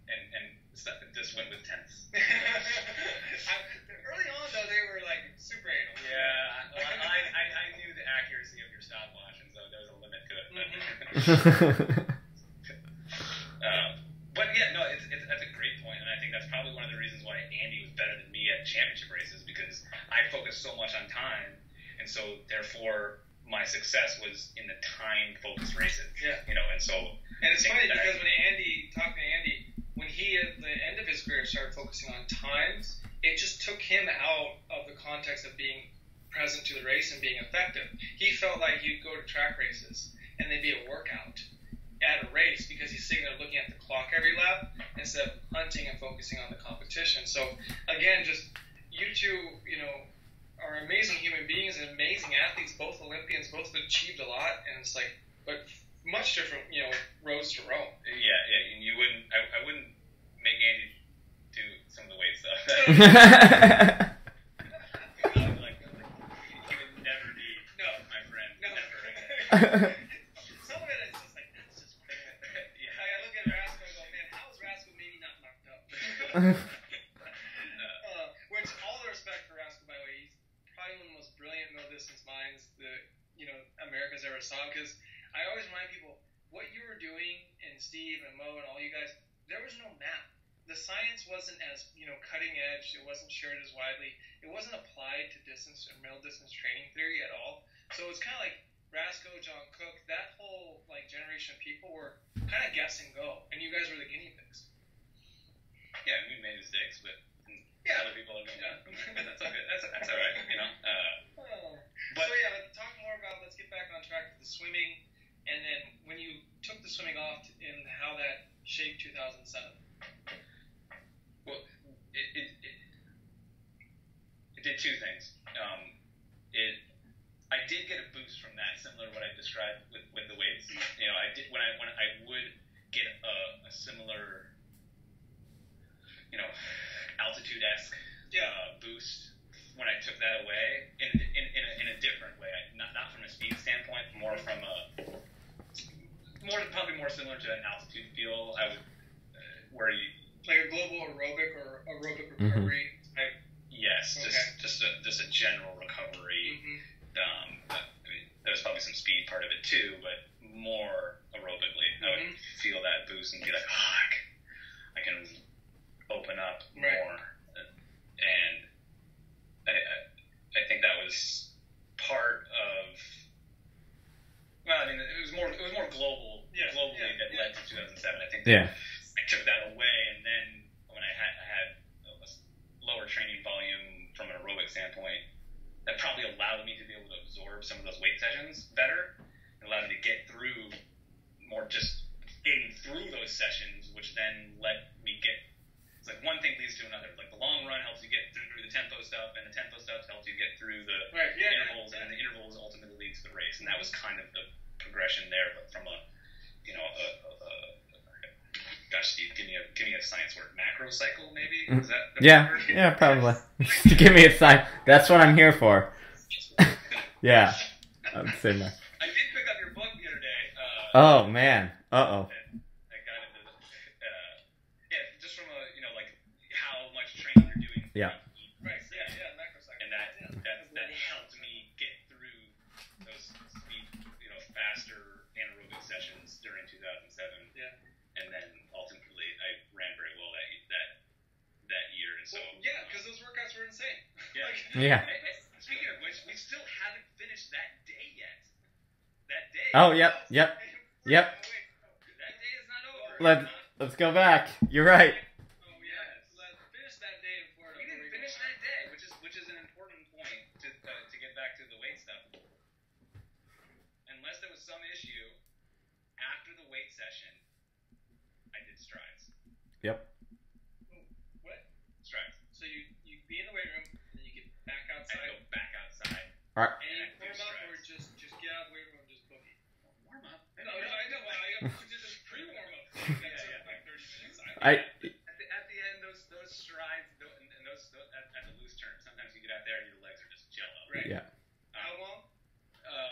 just went with tenths. Early on, though, they were like super anal. Yeah, I knew the accuracy of your stopwatch, and so there was a limit to it. But yeah, no, that's a great point, and I think that's probably one of the reasons why Andy was better than me at championship races, because I focused so much on time, and so therefore my success was in the time-focused races. Yeah. And so. And it's funny because when he at the end of his career started focusing on times, it just took him out of the context of being present to the race and being effective. He felt like he'd go to track races and they'd be a workout at a race because he's sitting there looking at the clock every lap instead of hunting and focusing on the competition. So again, just you two, are amazing human beings and amazing athletes, both Olympians, both achieved a lot, and it's like, but much different, roads to Rome. Yeah, and you wouldn't, I wouldn't make Andy do some of the weight stuff. He would never be my friend. No. Never. Some of it is just like, that's just weird. Yeah. I look at Rasco and go, man, how is Rasco maybe not knocked up? Which, all the respect for Rasco, by the way, he's probably one of the most brilliant middle-distance minds that, America's ever saw, because I always remind people, what you were doing, and Steve and Mo and all you guys, there was no map. The science wasn't as, cutting edge. It wasn't shared as widely. It wasn't applied to distance or middle distance training theory at all. So it's kind of like Rasco, John Cook, that whole generation of people were kind of guess and go, and you guys were the guinea pigs. Yeah, we made mistakes, but other people have done. That's all good. That's all right, But so let's talk more about. Let's get back on track with the swimming, and then when you took the swimming off, and how that shaped 2007. Well, it did two things. I did get a boost from that, similar to what I described with the weights. I did when I would get a similar, altitude-esque boost when I took that away in a different way. Not from a speed standpoint, probably more similar to an altitude feel. I would where you. Like a global aerobic or aerobic recovery type. Yes, okay. just a general recovery. There was probably some speed part of it too, but more aerobically. I would feel that boost and be like, I can open up more. And I think that was part of. Well, I mean, it was more globally that led to 2007. I think. I took that away, and then when I had a lower training volume from an aerobic standpoint, that probably allowed me to be able to absorb some of those weight sessions better, and allowed me to get through more just getting through those sessions, which then let me get. It's like one thing leads to another. Like the long run helps you get through the tempo stuff, and the tempo stuff helps you get through the intervals, and the intervals ultimately lead to the race, and that was kind of the progression there, but from a gosh, Steve, give me a science word. Macro cycle, maybe? Is that yeah, probably. Give me a sign. That's what I'm here for. Yeah, I would say that. I did pick up your book the other day. Oh man. Uh-oh. I got into just from how much training you're doing. Yeah. Right. Yeah. Macro cycle. And that helped me get through those speed, faster anaerobic sessions during 2007. Yeah. And then ultimately, I ran very well that year, and so because those workouts were insane. Yeah. Speaking of which, we still haven't finished that day yet. That day. Oh, yep. That day is not over. Let's go back. You're right. Oh yeah. Let's finish that day in Florida. We didn't finish that day, which is an session, I did strides. Yep. What? Strides. So you be in the weight room, and then you get back outside. I go back outside. All right. And you And I do warm up, or strides. just get out of the weight room and just boogie. Warm up. No, I know. Well, you did this pre-warm up thing. That took like 30 minutes. At the end, those strides, and those at the loose term, sometimes you get out there and your legs are just jello. Right. Yeah. How long?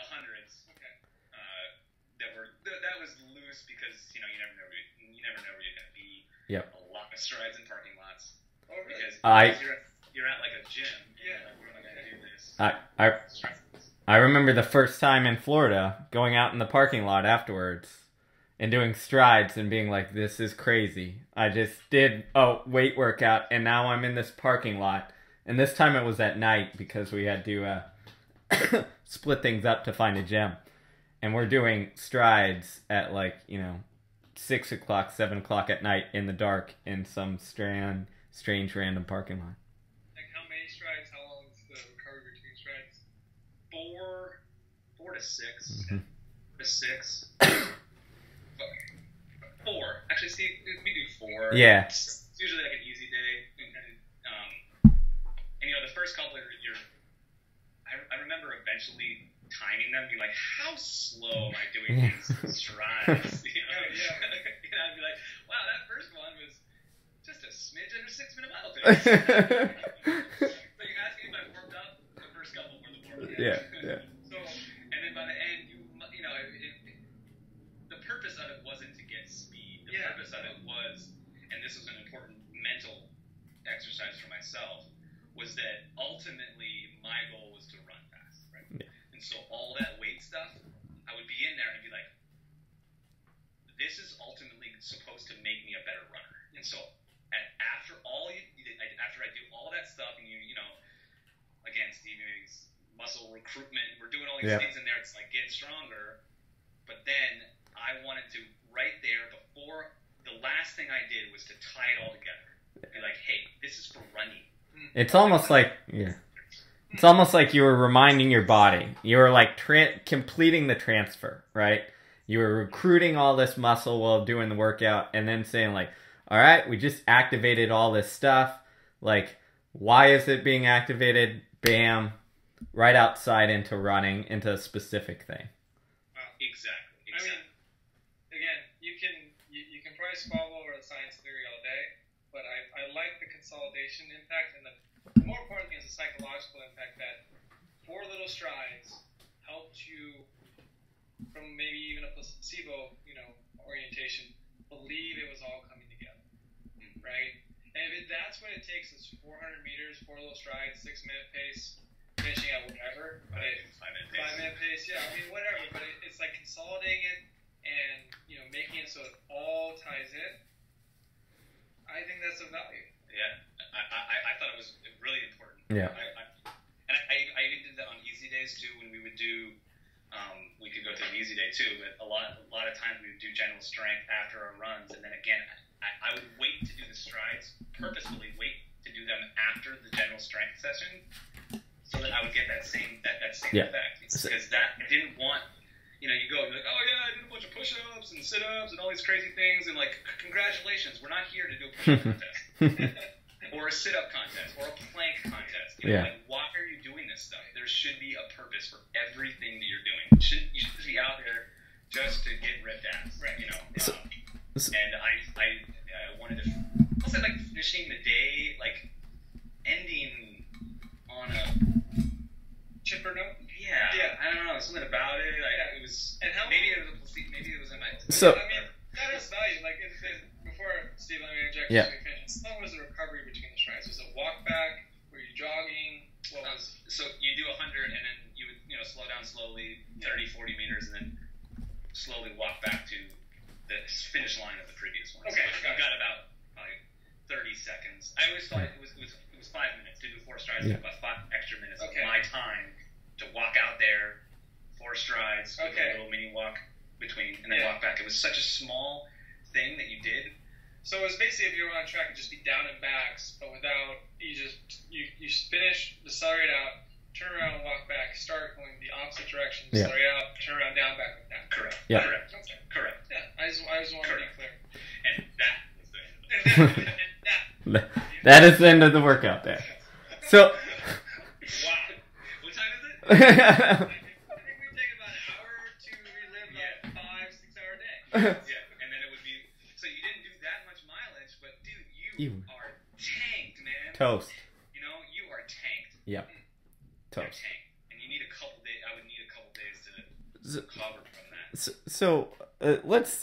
Hundreds. Okay. That was loose because you never know where you're gonna be. Yep. A lot of strides in parking lots. Oh, really? Because I- you're at like a gym. Yeah. You're like, what am I gonna do this? I I remember the first time in Florida going out in the parking lot afterwards and doing strides and being like, this is crazy. I just did a weight workout and now I'm in this parking lot. And this time it was at night because we had to split things up to find a gym. And we're doing strides at 6 o'clock, 7 o'clock at night in the dark in some strange random parking lot. Like how many strides? How long is the recovery between strides? 4 to 6. Mm-hmm. 4 to 6. 4. Actually, see, we do 4. Yeah. It's usually like an easy day. And the first couple of I remember eventually timing them, be like, how slow am I doing these strides? Yeah. And I'd be like, wow, that first one was just a smidge under 6-minute mile pace. So you asked me if I warmed up, the first couple were the warm up. Yeah. So, and then by the end, the purpose of it wasn't to get speed. The purpose of it was, and this was an important mental exercise for myself, was that ultimately my goal was to run fast, right? Yeah. And so all that weight stuff, I would be in there and be like, this is ultimately supposed to make me a better runner. And so after I do all that stuff, and again, Stevie's muscle recruitment, we're doing all these things in there. It's like get stronger, but then I wanted to right there before the last thing I did was to tie it all together. Be like, hey, this is for running. It's almost like It's almost like you were reminding your body. You were like completing the transfer, right? You were recruiting all this muscle while doing the workout and then saying like, all right, we just activated all this stuff. Like, why is it being activated? Bam. Right outside into running, into a specific thing. Exactly. I mean, again, you can probably squabble over the science theory all day, but I like the consolidation impact, and the more important thing is the psychological impact that 4 little strides helped you from maybe even a placebo, orientation, believe it was all coming together, right? And if that's what it takes is 400 meters, 4 little strides, 6-minute pace, finishing at whatever, but 5-minute pace, yeah, I mean whatever, but it's like consolidating it and making it so it all ties in. I think that's of value. Yeah, I thought it was really important. Yeah. I even did that on easy days too. When we would do, we could go to an easy day too, but a lot of times we would do general strength after our runs, and then again, I would wait to do the strides, purposefully wait to do them after the general strength session, so that I would get that same effect. Because I didn't want, you're like, oh yeah, I did a bunch of push-ups and sit-ups and all these crazy things, and like, congratulations, we're not here to do a push-up contest. Or a sit-up contest, or a plank contest. Like, why are you doing this stuff? There should be a purpose for everything that you're doing. You should be out there just to get ripped ass, right? And I wanted to also like finishing the day, like ending on a Chipper note? Yeah. I don't know, something about it. It was, and maybe it was a placebo, maybe it was a night. So, I mean, that has value. Like, before Steve, let me interject. Yeah. How was the recovery between the strides? Was it walk back? Were you jogging? What was? So you do 100, and then you would slow down slowly, 30, 40 meters, and then slowly walk back to the finish line of the previous one. Okay, so I got about 30 seconds. I always thought it was 5 minutes to do 4 strides, about 5 extra minutes of my time to walk out there, 4 strides, with a little mini walk between, and then walk back. It was such a small thing that you did. So it was basically, if you were on track, it'd just be down and backs, but without, you finish, decelerate out, turn around and walk back, start going the opposite direction, decelerate out, turn around, down, back, down. Correct. Yeah. Correct. Okay. Correct. Yeah, I I just want to be clear. And that was the end of it. That is the end of the workout there. So. Wow. What time is it? I think we take about an hour to relive a 5-6 hour day. Yeah, and then it would be. So you didn't do that much mileage, but dude, you are tanked, man. Toast. You know, you are tanked. Yep. You're Toast. tanked. And you need a couple days. I would need a couple days to recover from that. So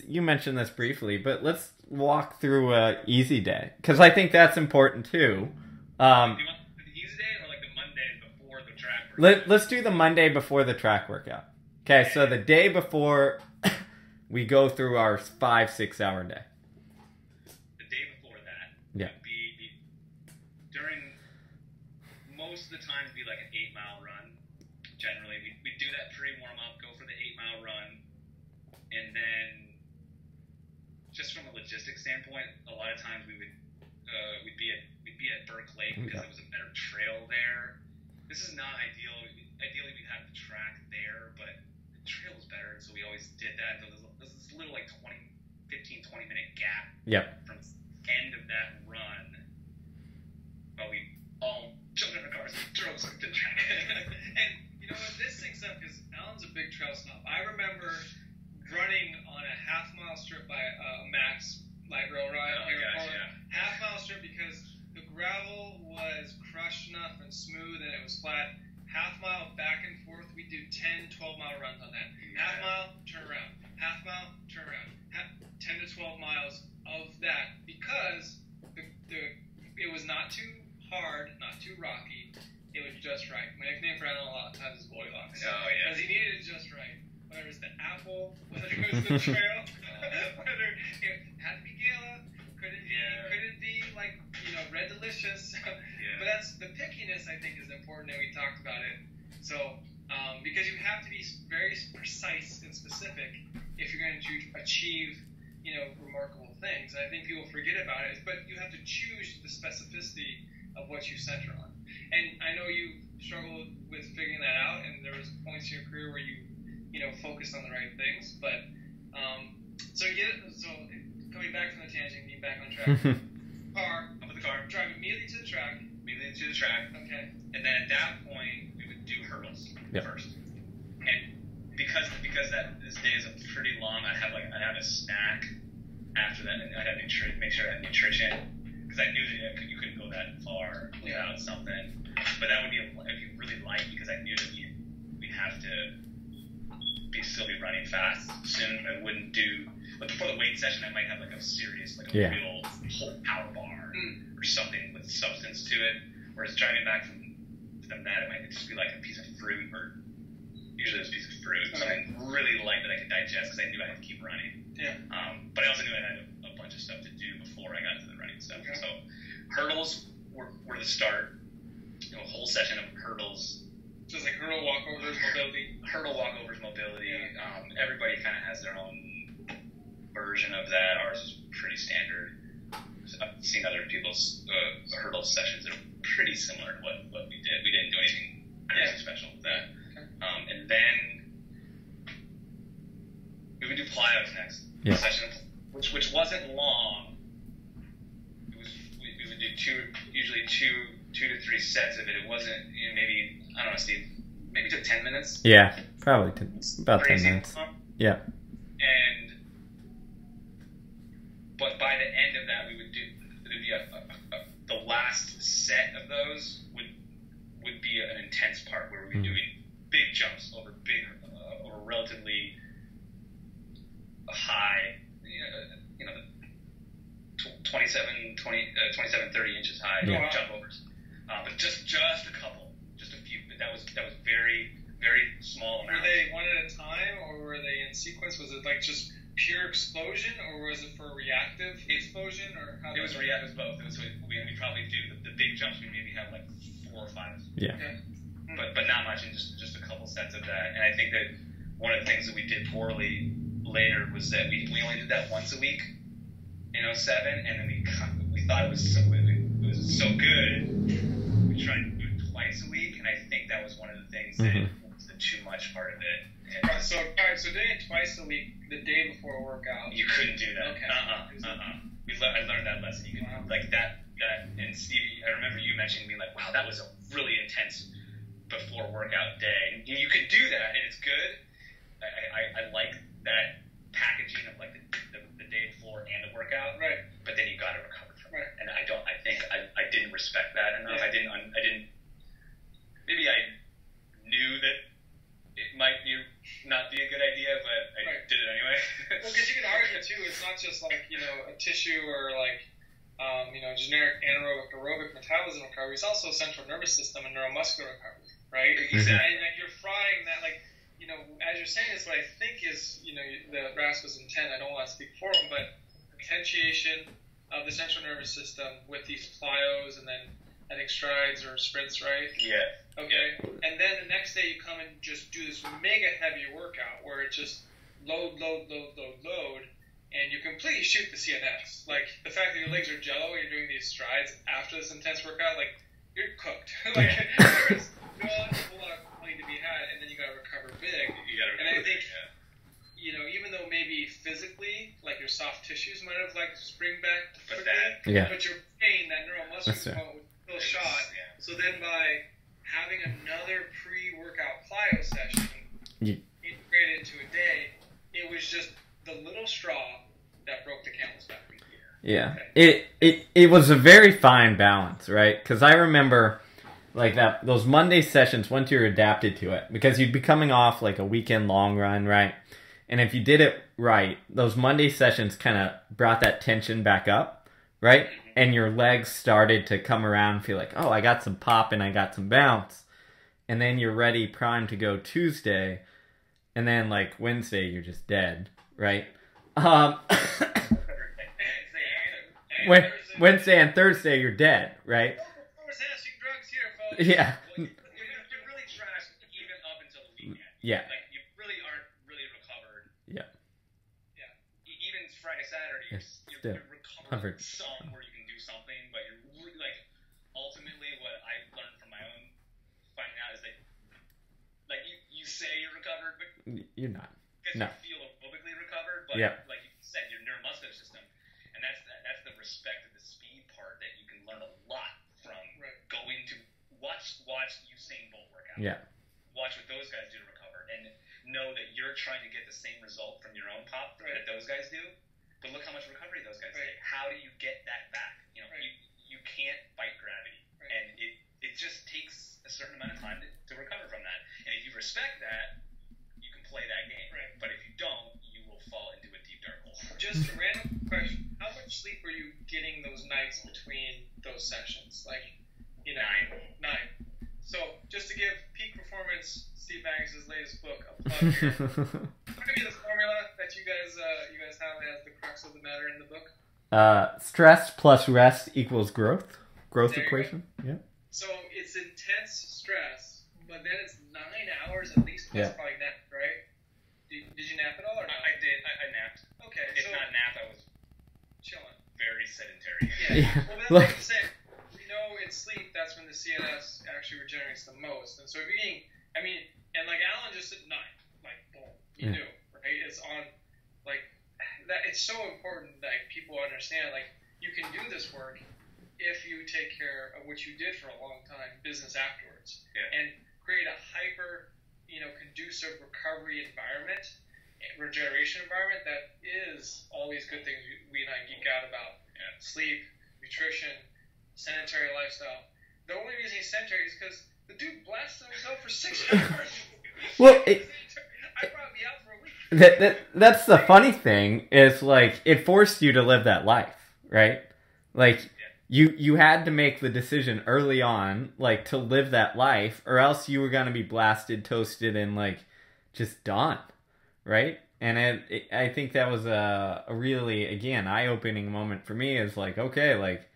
you mentioned this briefly, but let's walk through a easy day, because I think that's important too. Do you want the easy day or like the Monday before the track workout? Let's do the Monday before the track workout. Okay, so the day before we go through our 5-6 hour day. The day before that would be during most of the time be like an 8-mile run. Generally, we'd do that pre-warm up, go for the 8-mile run, and then just from a logistics standpoint, a lot of times we'd be at Burke Lake because it was a better trail there. This is not ideal. Ideally, we'd have the track there, but the trail was better, so we always did that. So there's this little like 15-20 minute gap from the end of that run, but we all jumped in the cars and drove to the track. And you know what? This syncs up because Alan's a big trail snob. I remember running on a half-mile strip by Max light rail ride here in Portland. Half-mile strip because the gravel was crushed enough and smooth and it was flat. Half-mile back and forth, we do 10, 12-mile runs on that. Half-mile, turn around. Half-mile, turn around. 10 to 12 miles of that because it was not too hard, not too rocky. It was just right. My nickname for Alan a lot of times is Goldilocks. Oh, yeah. Because he needed it just right. Whether it was the apple, whether it was the trail, whether it had to be Gala, could it be like, Red Delicious? But that's the pickiness, I think, is important, and we talked about it. So, because you have to be very precise and specific if you're going to achieve, remarkable things. And I think people forget about it, but you have to choose the specificity of what you center on. And I know you struggled with figuring that out, and there was points in your career where you focused on the right things. But so coming back from the tangent, getting back on track. Up with the car, drive immediately to the track. Okay. And then at that point, we would do hurdles first. And because this day is pretty long, I'd have a snack after that, and I'd have make sure I had nutrition, because I knew that you couldn't go that far without something. But that would be really light, because I knew that we'd have to still be running fast soon. I wouldn't do, but before the weight session, I might have like a serious, like a real whole power bar or something with substance to it. Whereas driving back from that, it might just be like a piece of fruit, or usually it's a piece of fruit, something really light that I could digest, because I knew I had to keep running. But I also knew I had a bunch of stuff to do before I got to the running stuff. So hurdles were the start. A whole session of hurdles. Just like hurdle walkovers, mobility. Everybody kind of has their own version of that. Ours is pretty standard. I've seen other people's hurdle sessions that are pretty similar to what we did. We didn't do anything crazy special with that. And then we would do plyos next session, which wasn't long. We would do usually two to three sets of it. It wasn't maybe, I don't know, Steve, maybe took 10 minutes. Yeah, probably about 10 minutes. Yeah. But by the end of that, it would be the last set of those would be an intense part where we'd be doing big jumps over relatively high, 27-30 inches high jump overs. But just a couple, just a few. But that was very, very small amounts. Were they one at a time, or were they in sequence? Was it like just pure explosion, or was it for reactive explosion, or how? It was reactive, both. So we probably do the big jumps. We maybe have like 4 or 5. Yeah. But not much, and just a couple sets of that. And I think that one of the things that we did poorly later was that we only did that once a week in 07, and then we thought it was so good. We tried to do it twice a week, and I think that was one of the things that was the too much part of it. Right, so doing it twice a week, the day before a workout. You couldn't do that. Okay. I learned that lesson. You can, like that, and Stevie, I remember you mentioning me like, wow, that was a really intense before workout day. And you can do that, and it's good. I like that packaging of like the day before and the workout. Right. But then you got to recover from it. Right. And I think I didn't respect that enough. Yeah. I didn't. Maybe I knew that it might not be a good idea, but I did it anyway. Well, because you can argue too, it's not just like, you know, a tissue or like, you know, generic anaerobic aerobic metabolism recovery. It's also central nervous system and neuromuscular recovery, right? Exactly. And like you're frying that, like, you know, as you're saying this, what I think is, you know, the Rascal's intent, I don't want to speak for him, but potentiation of the central nervous system with these plyos and then I think strides or sprints, right? Yeah. Okay. And then the next day you come and just do this mega heavy workout where it's just load, and you completely shoot the CNS. Like the fact that your legs are jello and you're doing these strides after this intense workout, like you're cooked. Like there's not a whole lot of money to be had, and then you got to recover big. And I think, you know, even though maybe physically, like your soft tissues might have like spring back quickly, but your brain, that neuromuscular component was still shot. Yeah. So then by having another pre-workout plyo session integrated into a day, it was just the little straw that broke the camel's back. Yeah. Okay. It was a very fine balance, right? Because I remember like those Monday sessions once you're adapted to it, because you'd be coming off like a weekend long run, right? And if you did it right, those Monday sessions kind of brought that tension back up, right? And your legs started to come around and feel like, oh, I got some pop and I got some bounce. And then you're ready, primed to go Tuesday. And then like Wednesday, you're just dead, right? Wednesday and Thursday, you're dead, right? Yeah. You're really trashed even up until the weekend. Yeah. Like you really aren't really recovered. Yeah. Yeah. Even Friday, Saturday, you're recovered some where you can do something, but you're really, like ultimately what I learned from my own finding out is that like you say you're recovered, but you're not. Because No. you feel aerobically recovered, but like you said, your neuromuscular system, and that's the respect of the speed part that you can learn a lot from going to watch Usain Bolt work out. Yeah. Watch what those guys do to recover, and know that you're trying to get the same result from your own pop that those guys do. But look how much recovery those guys take. How do you get that back? You know, you can't fight gravity, and it just takes a certain amount of time to recover from that. And if you respect that, you can play that game. Right. But if you don't, you will fall into a deep dark hole. Just a random question: how much sleep are you getting those nights between those sessions? Like, you know, 9. So just to give Peak Performance, Steve Magness' latest book, a plug here. What could be the formula that you guys have as the crux of the matter in the book? Stress plus rest equals growth. Growth equation. Yeah. So it's intense stress, but then it's 9 hours at least plus probably nap, right? Did you nap at all or not? I did. I napped. Okay. If not nap, I was chilling. Very sedentary. Yeah. Well, that's like I'm saying. We know in sleep that's when the CNS actually regenerates the most. And so if you're eating, I mean, and like Alan just said 9, like boom, you do, right? It's on, like that. It's so important that people understand. Like you can do this work if you take care of what you did for a long time, business afterwards, and create a hyper, you know, conducive recovery environment, regeneration environment that is all these good things we and I geek out about: sleep, nutrition, sedentary lifestyle. The only reason he's sedentary is because the dude blasted himself for 6 hours. Well, I brought me out for a week. That's the funny thing is like it forced you to live that life, right? Like you had to make the decision early on, like to live that life, or else you were gonna be blasted, toasted, and like just done, right? And I think that was a really, again, eye-opening moment for me. Is like, okay, like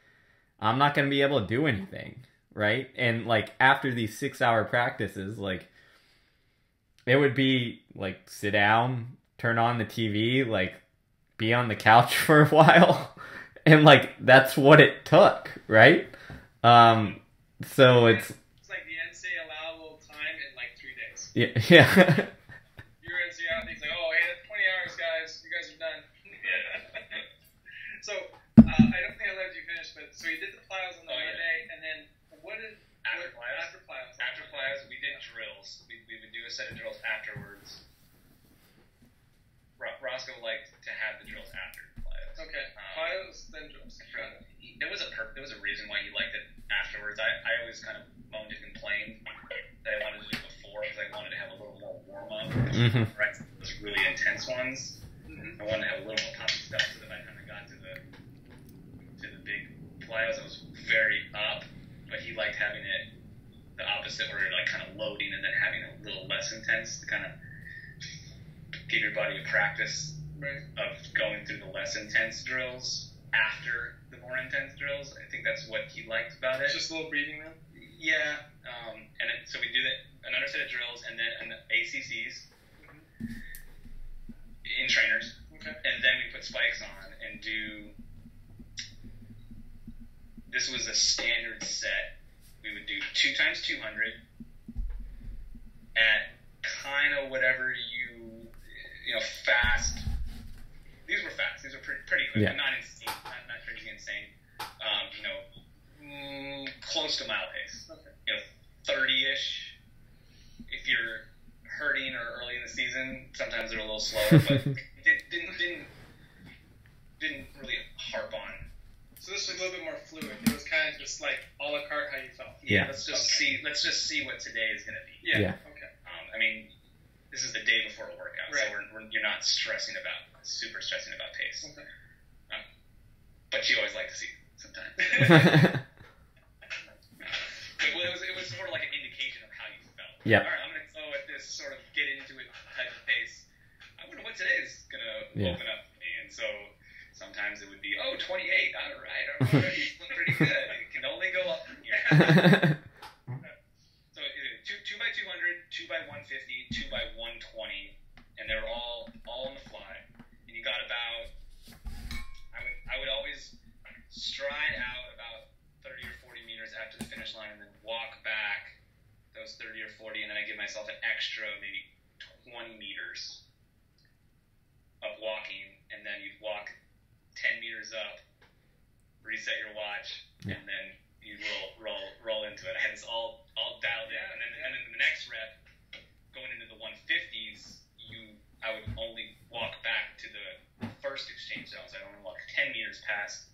I'm not gonna be able to do anything, right? And like after these 6-hour practices, like it would be like sit down, turn on the TV, like be on the couch for a while, and like that's what it took, right? So it's like the NSA allowable time in like 3 days. Yeah. liked to have the drills after plyos. Okay. Plyos, then drills. There was a reason why he liked it afterwards. I always kind of moaned and complained that I wanted to do it before because I wanted to have a little more warm up. Right, those really intense ones. I wanted to have a little more poppy stuff so that by the time I got to the big plyos, I was very up. But he liked having it the opposite, where you're like kind of loading and then having it a little less intense to kind of give your body a practice of going through the less intense drills after the more intense drills. I think that's what he liked about it. Just a little breathing then? Yeah. So we do another set of drills and then the ACCs in trainers. Okay. And then we put spikes on and do. This was a standard set. We would do 2 times 200 at kind of whatever you know, fast. These were fast. These were pretty quick. Yeah. Not insane. Not crazy insane. You know, close to mile pace. Okay. You know, 30-ish. If you're hurting or early in the season, sometimes they're a little slower, but didn't really harp on. So this was a little bit more fluid. It was kind of just like a la carte how you felt. Yeah. Let's just see what today is going to be. Yeah. Okay. I mean, this is the day before a workout, Right. so you're not super stressing about pace. Okay. But you always like to see it sometimes. It was sort of like an indication of how you felt. Yeah. All right, I'm going to go at this sort of get into it type of pace. I wonder what today is going to open up for me. And so sometimes it would be, 28. All right, I'm already feeling pretty good. It can only go up from here. So 2 by 200, 2 by 150, 2 by 120, and they're all on the fly. And you got about, I would always stride out about 30 or 40 meters after the finish line and then walk back those 30 or 40, and then I give myself an extra maybe 20 meters of walking, and then you'd walk 10 meters up, reset your watch, and then you roll into it. I had this all dialed in, and then in the next rep, going into the 150s, I would only walk back to the first exchange zone, so I'd only walk 10 meters past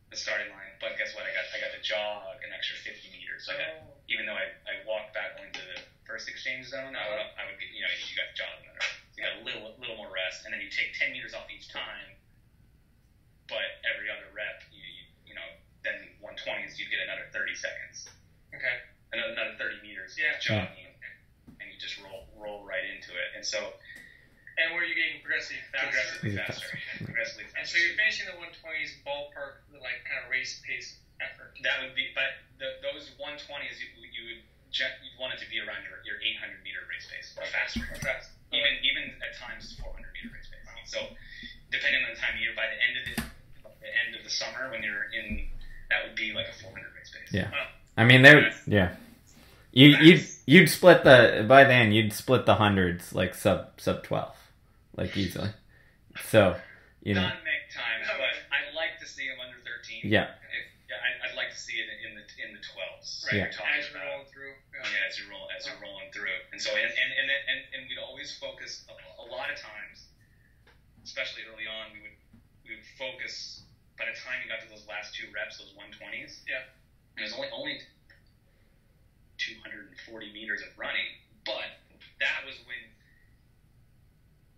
the starting line. But guess what? I got to jog an extra 50 meters. So even though I walked back going to the first exchange zone, I would get, you got to jog another. So you got a little more rest, and then you take 10 meters off each time. But every other rep, then 120s, you'd get another 30 seconds. Okay. Another 30 meters jogging, and you just roll right into it. And so. And were you getting progressively faster? Progressively faster. And so you're finishing the 120s ballpark, like kind of race pace effort. That would be, but those 120s, you'd want it to be around your 800 meter race pace or faster. Even at times 400 meter race pace. So depending on the time of year, by the end of the summer, when you're in, that would be like a 400 race pace. Yeah. I mean, you'd split by then you'd split the hundreds like sub 12, like easily. So not make times, but I'd like to see them under 13. Yeah. I'd like to see it in the 12s. Right. Yeah. As you're rolling through. Yeah, as you're rolling through, and so and we'd always focus a lot of times, especially early on. We would focus. By the time you got to those last 2 reps, those 120s, it was only 240 meters of running, but that was when,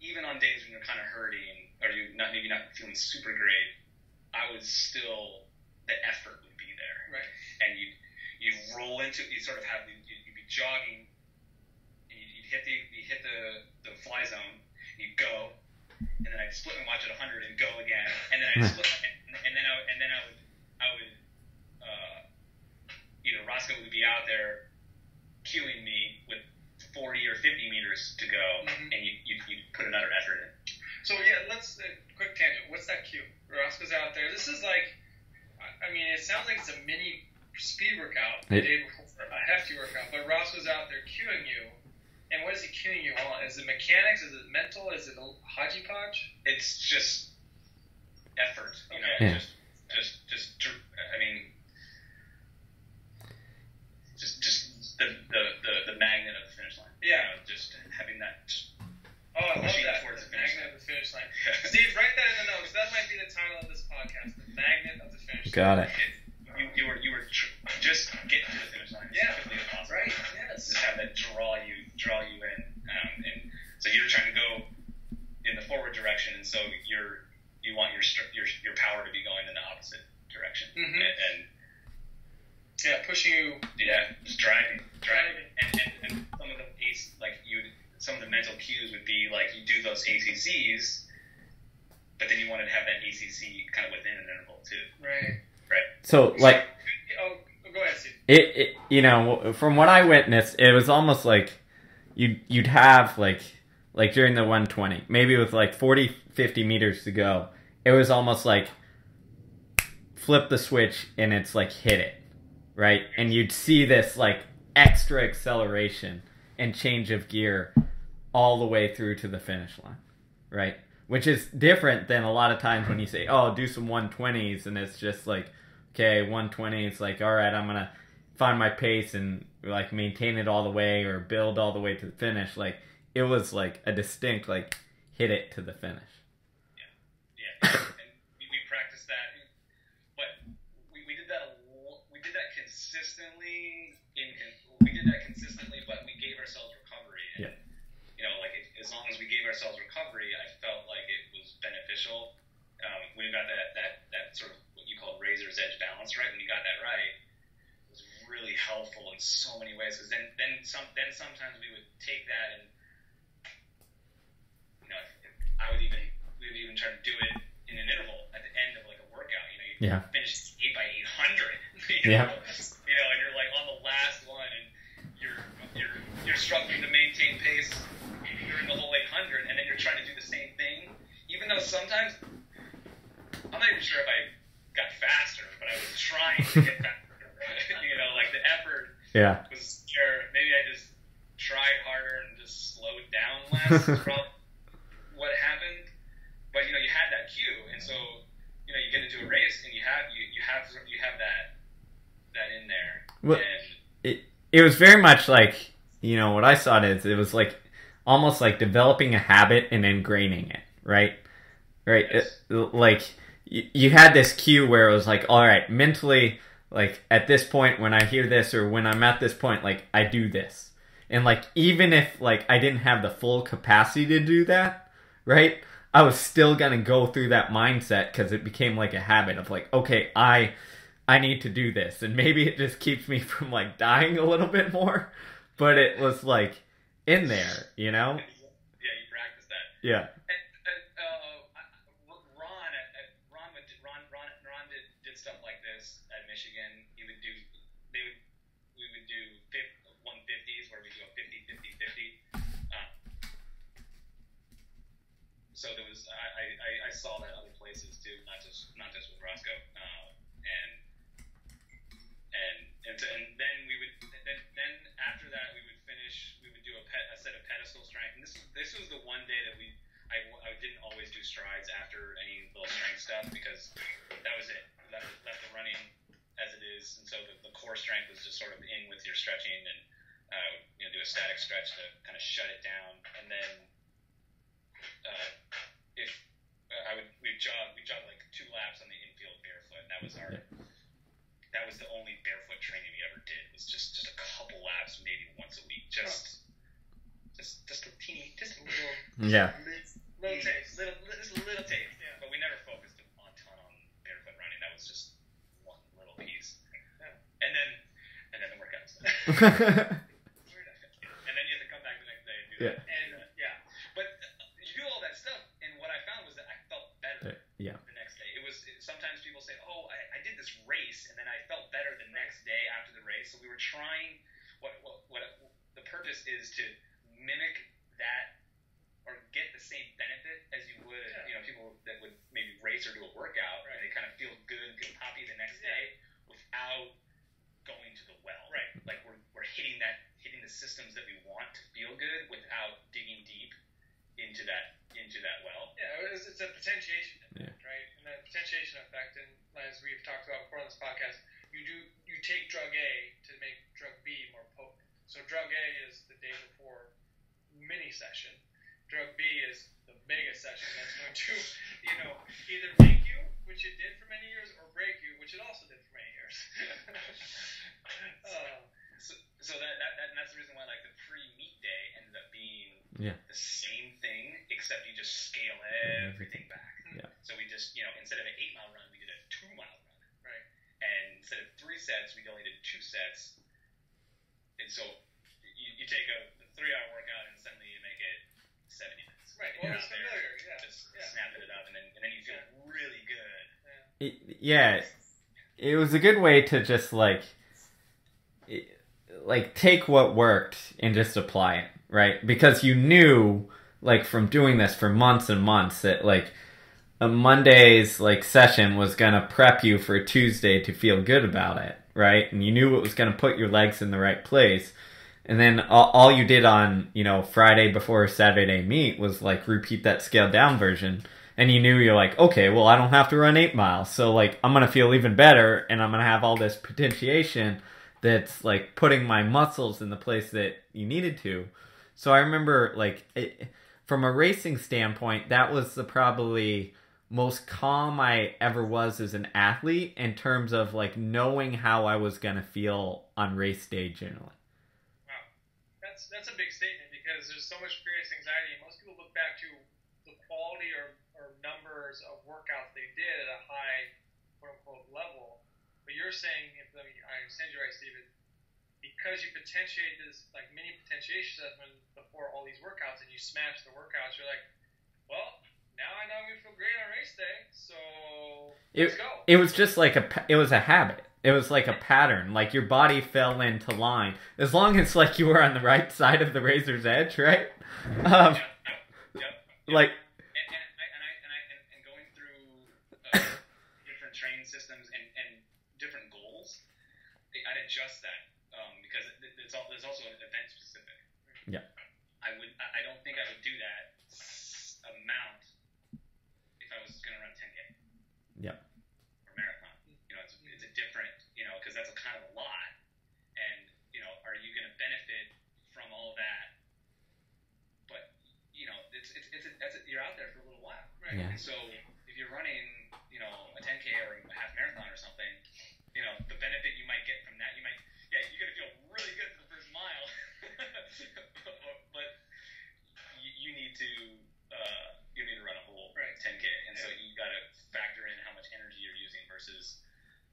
even on days when you're kind of hurting or you're maybe not feeling super great, the effort would be there, right? And you'd roll into, you sort of have, you'd be jogging, and you'd hit the fly zone, and you'd go, and then I'd split my watch at 100 and go again, and then I'd split, and then I would either Roscoe would be out there cueing me with 40 or 50 meters to go, and you put another effort in. So let's quick tangent. What's that cue? Roscoe's out there. This is like, I mean, it sounds like it's a mini speed workout the day before, a hefty workout, but Roscoe's out there cueing you. And what is he cueing you on? Is it mechanics? Is it mental? Is it a hodgepodge? It's just effort, just I mean, just the magnet of the finish line. Yeah. Just having that. Oh, I love that. Towards The magnet of the finish line. Yeah. Got it. You were just getting to the finish line as quickly as possible. Right. Yes. Just have that draw you in, and so you're trying to go in the forward direction, and so you want your power to be going in the opposite direction, and pushing you. Yeah, just driving, and some of the some of the mental cues would be like you do those ACCs, but then you want to have that ACC kind of within an interval too. Right. So like, go ahead, Steve. It you know, from what I witnessed, it was almost like you'd have like during the 120, maybe with like 40-50 meters to go, it was almost like flip the switch and it's like hit it, right? And you'd see this like extra acceleration and change of gear all the way through to the finish line, right? Which is different than a lot of times when you say, oh, do some 120s, and it's just like, okay, 120, it's like, all right, I'm going to find my pace and like maintain it all the way or build all the way to the finish. Like, it was like a distinct, like, hit it to the finish. Yeah. And we practiced that, but we did that consistently. We did that consistently, but we gave ourselves recovery. And, as long as we gave ourselves recovery, I felt like it was beneficial. We got that sort of what you call razor's edge balance right. When you got that right, it was really helpful in so many ways. Because then sometimes we would take that and we would even try to do it in an interval at the end of like a workout. You finish 8 by 800. And you're like on the last one, and you're struggling to maintain pace during the whole 800, and then you're trying to do the same thing. Even though sometimes I'm not even sure if I got faster, but I was trying to get faster. Like the effort was there. Maybe I just tried harder and just slowed down less. Is probably what happened. But you had that cue, and so you get into a race, and you have that in there. Well, it was very much like, what I saw it was like almost like developing a habit and ingraining it, right? Right. Yes. Like you had this cue where it was like, all right, mentally, like at this point when I hear this or when I'm at this point, like I do this. And like, even if like I didn't have the full capacity to do that, right? I was still going to go through that mindset because it became like a habit of like, okay, I need to do this. And maybe it just keeps me from like dying a little bit more, but it was like in there, Yeah, you practice that. Yeah. And Ron did stuff like this at Michigan. We would do 150s where we do a 50-50-50. So there was I saw that other places too, not just with Roscoe. And then we would then after that we would do a set of pedestal strength. And this was the one day that I didn't always do strides after any little strength stuff because that was it. Left the running as it is, and so the core strength was just sort of in with your stretching and do a static stretch to kind of shut it down. And then we'd jog like 2 laps on the infield barefoot. And that was the only barefoot training we ever did. It was just a couple laps, maybe once a week, just a little taste. Yeah. But we never focused a ton on barefoot running. That was just one little piece. Yeah. And then the workouts. And then you have to come back the next day and do that. And but you do all that stuff, and what I found was that I felt better. The next day. Sometimes people say, "Oh, I did this race, and then I felt better the next day after the race." So we were trying. What the purpose is to mimic that or get the same benefit as you would, people that would maybe race or do a workout, right? They kind of feel good, feel poppy the next day without going to the well. Right. Like we're hitting the systems that we want to feel good without digging deep into that well. Yeah, it's a potentiation effect, right? And that potentiation effect, and as we've talked about before on this podcast, you take drug A to make drug B more potent. So drug A is the day before mini session. Drug B is the mega session that's going to, either make you, which it did for many years, or break you, which it also did for many years. So that's the reason why like the pre-meet day ended up being the same thing, except you just scale everything back. Yeah. So we just, instead of an 8-mile run, we did a 2-mile run. Right. And instead of 3 sets, we only did 2 sets. And so you take a 3-hour workout and suddenly you make it 70 minutes. Right. Well, it's familiar. Yeah. Just snapping it up, and then you feel really good. It was a good way to just like take what worked and just apply it, right? Because you knew, like, from doing this for months and months, that like a Monday's like session was gonna prep you for Tuesday to feel good about it, right? And you knew it was gonna put your legs in the right place. And then all you did on, Friday before Saturday meet was like repeat that scaled down version. And you knew, you're like, okay, well, I don't have to run 8 miles. So like, I'm going to feel even better, and I'm going to have all this potentiation that's like putting my muscles in the place that you needed to. So I remember like from a racing standpoint, that was the probably most calm I ever was as an athlete in terms of like knowing how I was going to feel on race day generally. That's a big statement, because there's so much previous anxiety. Most people look back to the quality or numbers of workouts they did at a high, quote-unquote, level. But you're saying, if I understand you right, Steven, because you potentiate this, like, mini potentiation assessment before all these workouts, and you smash the workouts, you're like, well, now I know I'm going to feel great on race day, so let's go. It was just like it was a habit. It was like a pattern. Like your body fell into line. As long as like you were on the right side of the razor's edge, right? Like. And going through different training systems and different goals, I'd adjust that because there's also event specific. Yeah. I don't think I would do that amount if I was going to run 10K. Yeah. Or marathon. It's a different, because that's a kind of a lot. And, are you going to benefit from all that? But, you're out there for a little while. Right. Yeah. And so if you're running, a 10K or a half marathon or something, the benefit you might get from that, you're going to feel really good for the first mile. But you need to run a whole 10K. And so you got to factor in how much energy you're using versus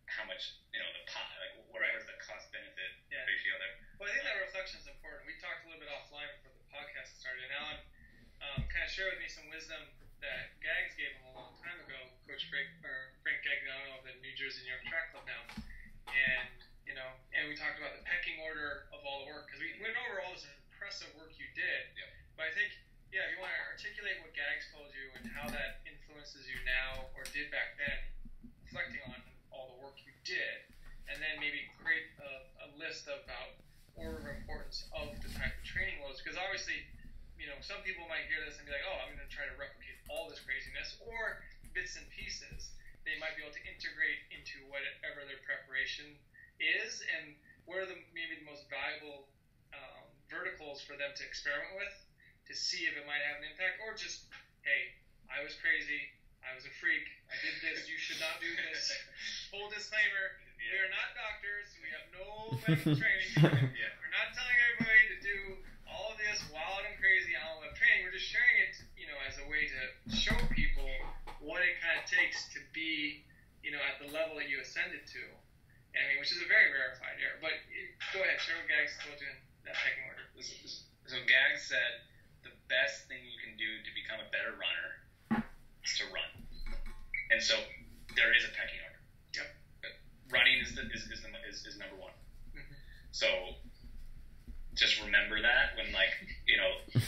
how much, where's the cost benefit ratio there. Well, I think that reflection is important. We talked a little bit offline before the podcast started, and Alan kind of shared with me some wisdom that Gags gave him a long time ago. Coach Frank Gagliano of the New Jersey New York Track Club now, and and we talked about the pecking order of all the work, because we went over all this impressive work you did. Yeah. But I think, if you want to articulate what Gags told you and how that influences you now or did back then, reflecting on all the work you did, and then maybe create a list about order of importance of the type of training loads, because obviously, some people might hear this and be like, oh, I'm going to try to replicate all this craziness, or bits and pieces they might be able to integrate into whatever their preparation is, and what are maybe the most valuable verticals for them to experiment with to see if it might have an impact, or just, hey, I was crazy, I was a freak, I did this, you should not do this. Full disclaimer, we are not doctors, we have no medical training. We're not telling everybody to do all of this wild and crazy on web training. We're just sharing it, as a way to show people what it kind of takes to be, at the level that you ascended to. Which is a very rarefied area. But go ahead, share what Gags told you in that pecking order. So Gags said the best thing you can do to become a better runner is to run. And so there is a pecking order. Yep. Running is number one. Mm-hmm. So just remember that when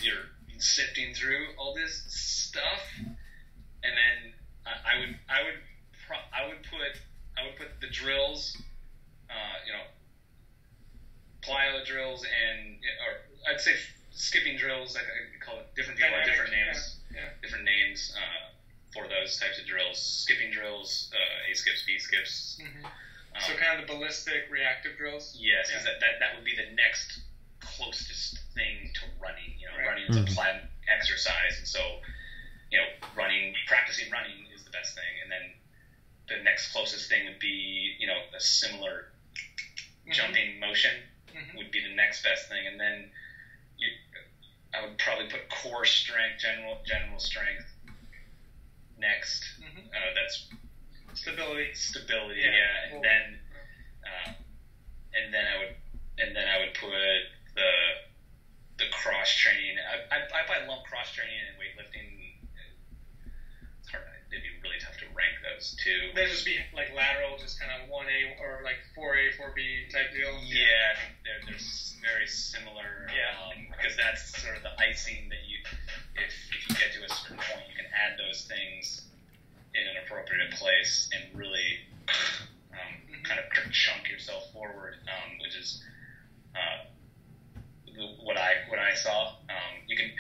you're sifting through all this stuff, and then I would put the drills, plyo drills, or I'd say skipping drills. I call it different people have different names. Different names for those types of drills. Skipping drills, A skips, B skips. Mm-hmm. So kind of the ballistic reactive drills. Yes, because that would be the next closest thing to running. Running is a planned exercise, and so practicing running is the best thing. And then the next closest thing would be, a similar jumping motion would be the next best thing, and then I would probably put core strength, general strength next. That's stability, yeah. And then I would put the cross training. I probably lump cross training and weightlifting. It's hard. It'd be really tough to rank those two. They just be like lateral, just kind of 1A or like 4A, 4B type deal. Yeah, I think they're very similar. Because that's sort of the icing that if you get to a certain point, you can add those things in an appropriate place and really kind of chunk yourself forward, which is what I saw. You can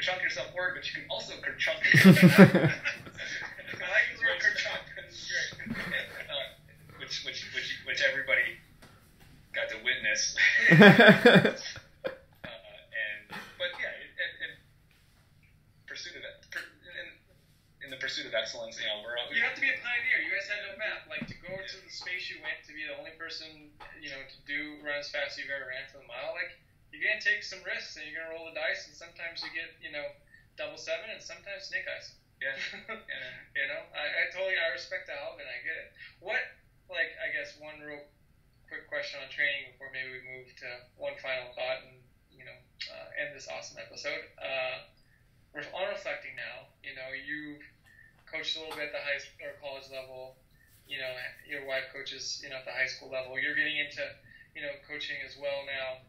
chunk yourself forward, but you can also chunk yourself back. I like the word chunk. Which everybody got to witness. In the pursuit of excellence, you have to be a pioneer. You guys had no map. Like, to go to the space you went, to be the only person, to run as fast as you've ever ran for the mile, like, you're going to take some risks, and you're going to roll the dice, and sometimes you get, double seven, and sometimes snake eyes. Yeah. I respect the Alvin, I get it. What, like, I guess one real quick question on training before maybe we move to one final thought and, end this awesome episode. On reflecting now, you've coached a little bit at the high or college level. Your wife coaches, at the high school level. You're getting into, coaching as well now.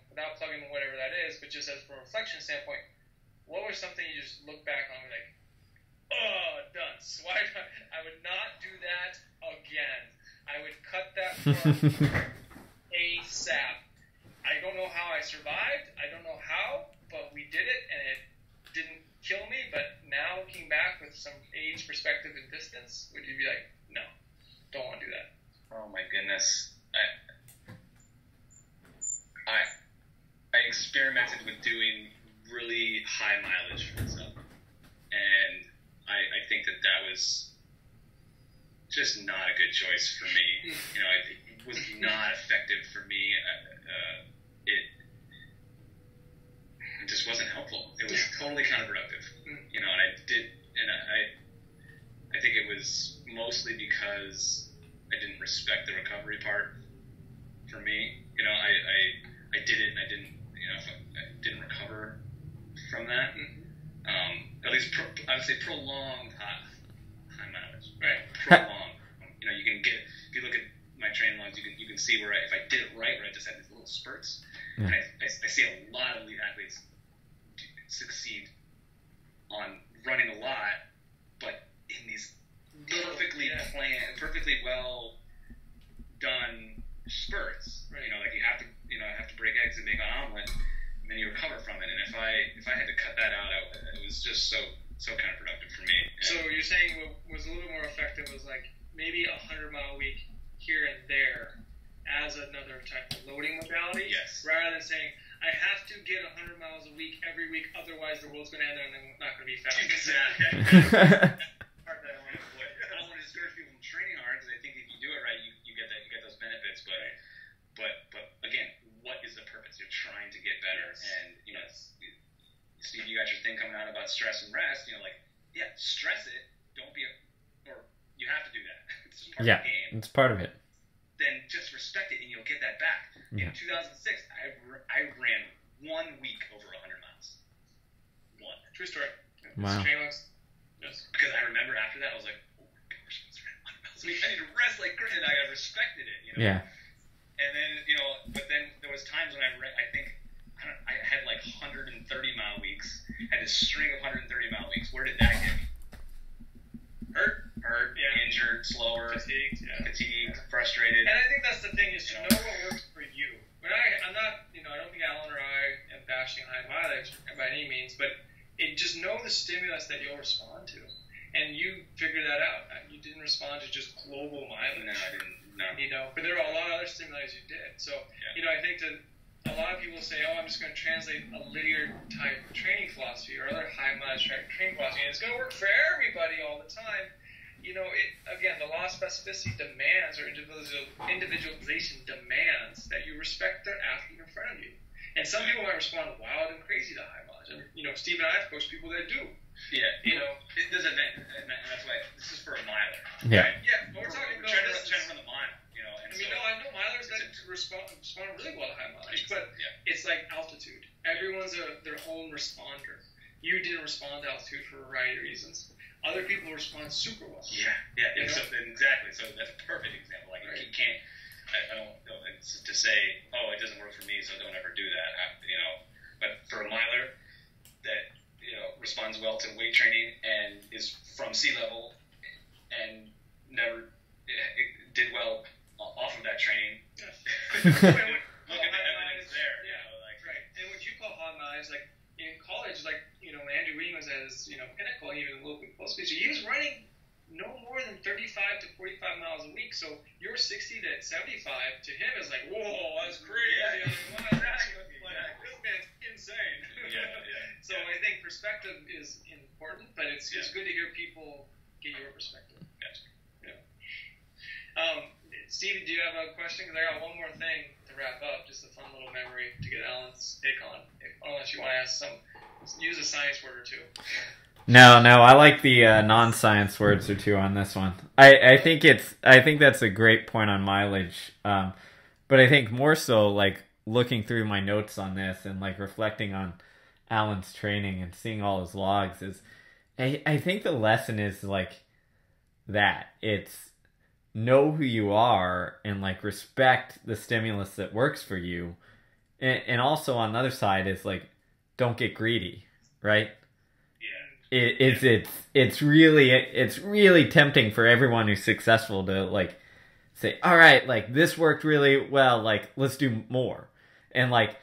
Without plugging whatever that is, but just as from a reflection standpoint, what was something you just look back on and like, oh, done. So I would not do that again. I would cut that from ASAP. I don't know how I survived. I don't know how, but we did it, and it didn't kill me. But now looking back with some age, perspective, and distance, would you be like, no, don't want to do that? Oh my goodness. I experimented with doing really high mileage for myself, and I think that was just not a good choice for me. It was not effective for me. It just wasn't helpful. It was totally counterproductive. And I think it was mostly because I didn't respect the recovery part for me. I did it and I didn't, I didn't recover from that. At least I would say prolonged high mileage. Right. Prolonged. You can get, if you look at my training logs, you can see where if I did it right, where I just had these little spurts. And I see a lot of elite athletes succeed on running a lot, but in these perfectly planned, perfectly well done spurts. Right. Like you have to break eggs and make an omelet, and then you recover from it. And if I had to cut that out, it was just so counterproductive for me. So you're saying what was a little bit more effective was like maybe a 100-mile week here and there as another type of loading modality. Yes. Rather than saying, I have to get 100 miles a week every week, otherwise the world's going to end and I'm not going to be fast. Exactly. I don't want to discourage people from training hard, because I think if you do it right, you get those benefits. But again, what is the purpose? You're trying to get better, and Steve, you got your thing coming out about stress and rest. Stress it. Don't be or you have to do that. It's part of the game. It's part of it. Then just respect it, and you'll get that back. In 2006, I ran 1 week over 100 miles. One. True story. Wow. Yes. Because I remember after that, I was like, oh my gosh, I 100 miles a week. I need to rest like crazy, and I respected it. Yeah. And then, but then there was times when I think I had like 130-mile weeks, had a string of 130-mile weeks. Where did that get me? Hurt, injured, slower, fatigued, frustrated. And I think that's the thing, is to know what works for you. But I'm not, I don't think Alan or I am bashing high mileage by any means, but just know the stimulus that you'll respond to. And you figured that out. You didn't respond to just global mileage. No, I didn't. No. But there are a lot of other stimuli you did. So, I think that a lot of people say, I'm just going to translate a linear type training philosophy or other high mileage training philosophy, and it's going to work for everybody all the time. Again, the law of specificity demands, or individualization demands, that you respect the athlete in front of you. And some people might respond wild and crazy to high mileage. And, Steve and I have coached people that do. Yeah. It doesn't, and that's why this is for a miler. Yeah. Right? Yeah, but we're talking about trying to run the mile, And I know milers that respond really well to high mileage, but it's like altitude. Everyone's their own responder. You didn't respond to altitude for a variety of reasons. Other people respond super well. Yeah. So, exactly. So that's a perfect example. Like, you can't, I don't know, it's to say, oh, it doesn't work for me, so don't ever do that. But for a miler that, responds well to weight training and is from sea level and never did well off of that training. Look at the evidence there. Right. And what you call high mileage, like in college, like, when Andrew Wing was at his, pinnacle, he was a little bit close, he was running no more than 35 to 45 miles a week. So your 60 to 75 to him is like, whoa, that's crazy. This man's insane. So I think perspective is important, but it's good to hear people get your perspective. Steve, do you have a question? Because I got one more thing to wrap up, just a fun little memory to get Alan's take on. Unless you want to ask use a science word or two. No, I like the non-science words or two on this one. I think that's a great point on mileage. But I think more so, like, looking through my notes on this and like reflecting on Alan's training and seeing all his logs is, I think the lesson is like that. It's know who you are and like respect the stimulus that works for you. And also on the other side is like, don't get greedy, right? It's really tempting for everyone who's successful to like say, all right, like this worked really well, like let's do more. And like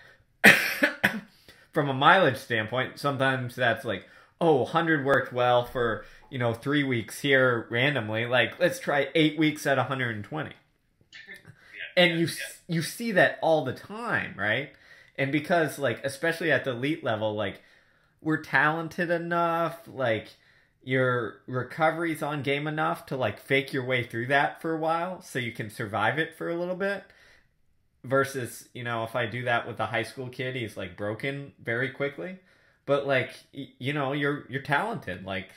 from a mileage standpoint, sometimes that's like, oh, 100 worked well for 3 weeks here randomly, like let's try 8 weeks at 120. And you see that all the time, right? And because like especially at the elite level, like we're talented enough, like your recovery's on game enough to like fake your way through that for a while so you can survive it for a little bit. Versus, if I do that with a high school kid, he's like broken very quickly. But like, you're talented, like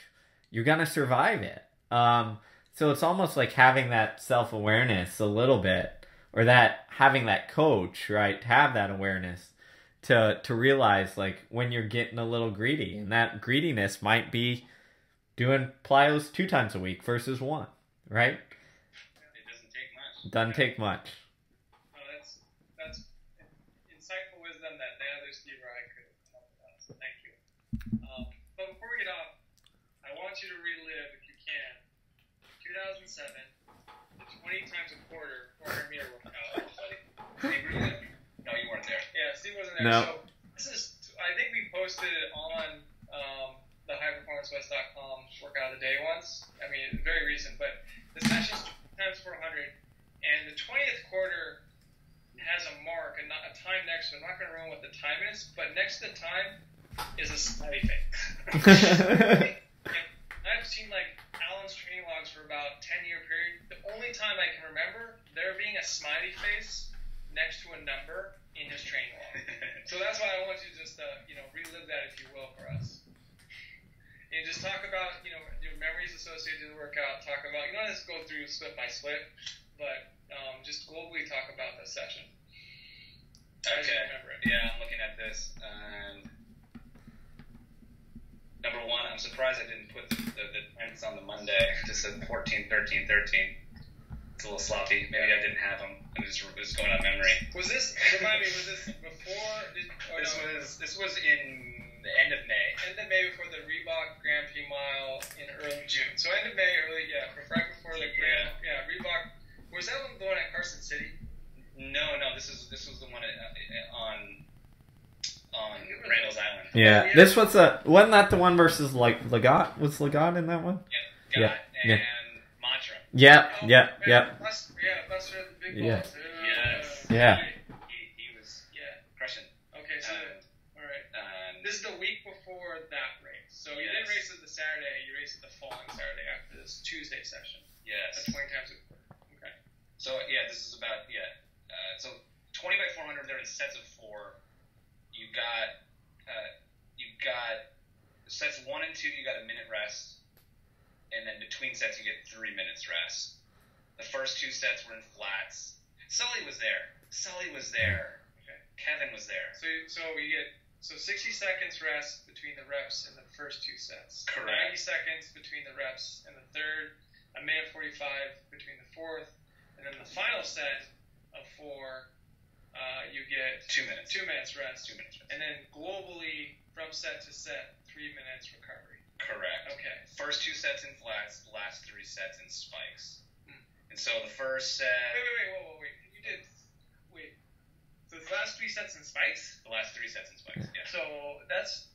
you're gonna survive it. So it's almost like having that self-awareness a little bit, or that having that coach, right, to have that awareness to realize like when you're getting a little greedy, and that greediness might be doing plyos 2 times a week versus 1, right? It doesn't take much. Doesn't take much. That's insightful wisdom that neither Steve or I could come up with. So thank you. But before we get off, I want you to relive, if you can, 2007, the 20 times a quarter 400 meter workout. Steve, were you there? No, you weren't there. Yeah, Steve wasn't there. No. So I think we posted it on the highperformancewest.com workout of the day once. I mean, it's very recent, but the session's times 400, and the 20th quarter has a mark and not a time next to it. I'm not going to ruin what the time is, but next to the time is a smiley face. I've seen like Alan's training logs for about 10-year period. The only time I can remember there being a smiley face next to a number in his training log. So that's why I want you to just relive that, if you will, for us. And just talk about your memories associated with the workout. Talk about let's go through split by split, but just globally talk about the session. Okay. Yeah, I'm looking at this. Number one, I'm surprised I didn't put the points on the Monday. Just said 14, 13, 13. It's a little sloppy. Maybe I didn't have them. I'm just going on memory. Remind me, was this before? This was in the end of May. End of May before the Reebok Grand Prix Mile in early June. So end of May, right before the Grand. Yeah, Reebok. Was that the one at Carson City? No. This was the one on Randall's Island. Yeah, this was wasn't that the one versus like Legat? Was Legat in that one? Yeah. And Mantra. Yep. Buster the big Yeah. balls. Yes. Yeah. He was crushing. Okay, so all right. This is the week before that race. So you didn't race it the Saturday, you raced it the following Saturday after this Tuesday session. Yes. At 20 times a quarter. Okay. So this is about so 20 by 400. They're in sets of 4. You got sets 1 and 2. You got a minute rest, and then between sets you get 3 minutes rest. The first 2 sets were in flats. Sully was there. Okay. Kevin was there. So you get 60 seconds rest between the reps in the first 2 sets. Correct. 90 seconds between the reps in the third. A minute 45 between the fourth, and then the final set of 4, you get 2 minutes. 2 minutes rest. 2 minutes rest. And then globally, from set to set, 3 minutes recovery. Correct. Okay. First 2 sets in flats, the last 3 sets in spikes. And so the first set. Wait. You did. Wait. So the last 3 sets in spikes? The last 3 sets in spikes. Yeah. So that's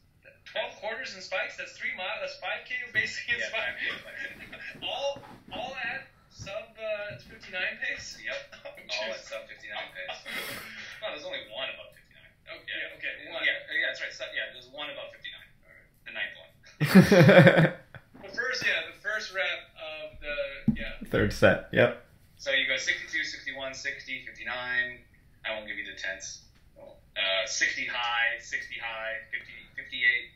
12 quarters in spikes. That's 3 miles. That's 5K basically in spikes. all at sub 59 pace. Yep. All at sub 59 pace. No, there's only one above 59. Okay. One. Yeah, that's right. So, there's one above 59. All right. The ninth one. The first rep of the third set. Yep. So you go 62, 61, 60, 59. I won't give you the tenths. 60 high, 60 high, 50, 58,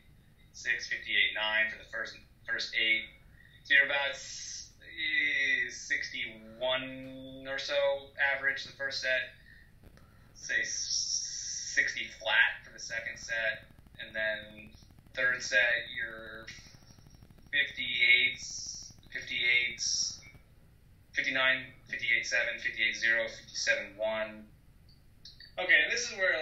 6, 58, 9 for the first 8. So you're about 61 or so average the first set. Say 60 flat for the second set, and then third set you're 58s, 59, 58, 7, 58, 0, 57, 1. Okay, and this is where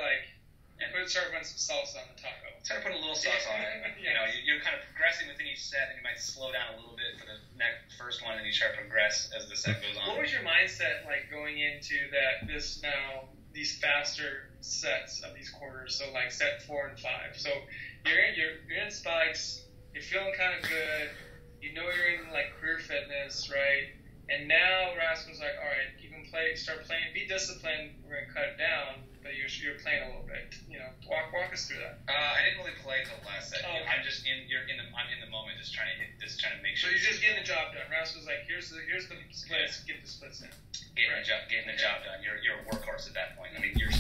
start putting some salsa on the taco. Start putting a little sauce on it. You know, you're kind of progressing within each set, and you might slow down a little bit for the first one, and you start to progress as the set goes on. What was your mindset like going into these faster sets of these quarters? So like set 4 and 5. So you're in spikes. You're feeling kind of good. You know you're in like career fitness, right? And now Rascal's like, all right, you can start playing, be disciplined. We're gonna cut it down, but you're playing a little bit. You know, walk us through that. I didn't really play till the last set. Oh, okay. I'm in the moment, just trying to make sure. So you're just getting the job done. Rascal's like, here's the splits. Get the splits in. Getting the job done. You're a workhorse at that point. I mean, your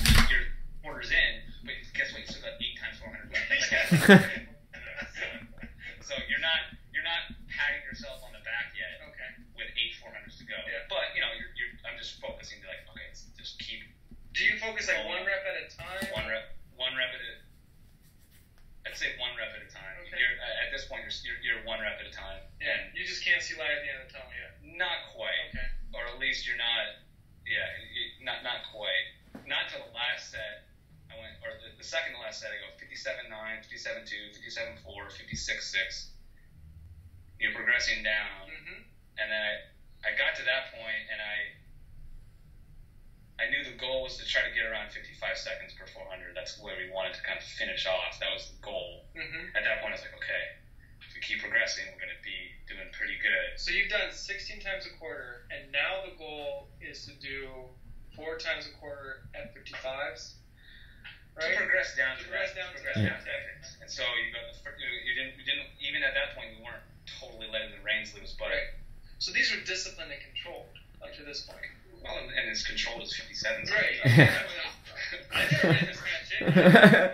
quarters in, but guess what? You still got 8 times 400 left. So you're not patting yourself on the back yet. Okay. With 8 400s to go. Yeah. But I'm just focusing to just keep. Do you focus like 1 rep at a time? One rep at a. I'd say 1 rep at a time. Okay. At this point, you're 1 rep at a time. Yeah. And you just can't see light at the end of the tunnel yet. Not quite. Okay. Or at least you're not. Yeah. Not quite. Not till the last set. I went, or the second to last set. I go 57.9, 57.2, 57.4, 56.6. You're progressing down, and then I got to that point, and I knew the goal was to try to get around 55 seconds per 400. That's where we wanted to kind of finish off. That was the goal. At that point, I was like, okay, if we keep progressing, we're going to be doing pretty good. So you've done 16 times a quarter, and now the goal is to do 4 times a quarter at 55s. Right? To progress down. And so you didn't even at that point, you weren't totally letting the reins loose, but. Right. So these are disciplined and controlled up to this point. Well, and it's controlled as 57. Right. I never ran this match in. I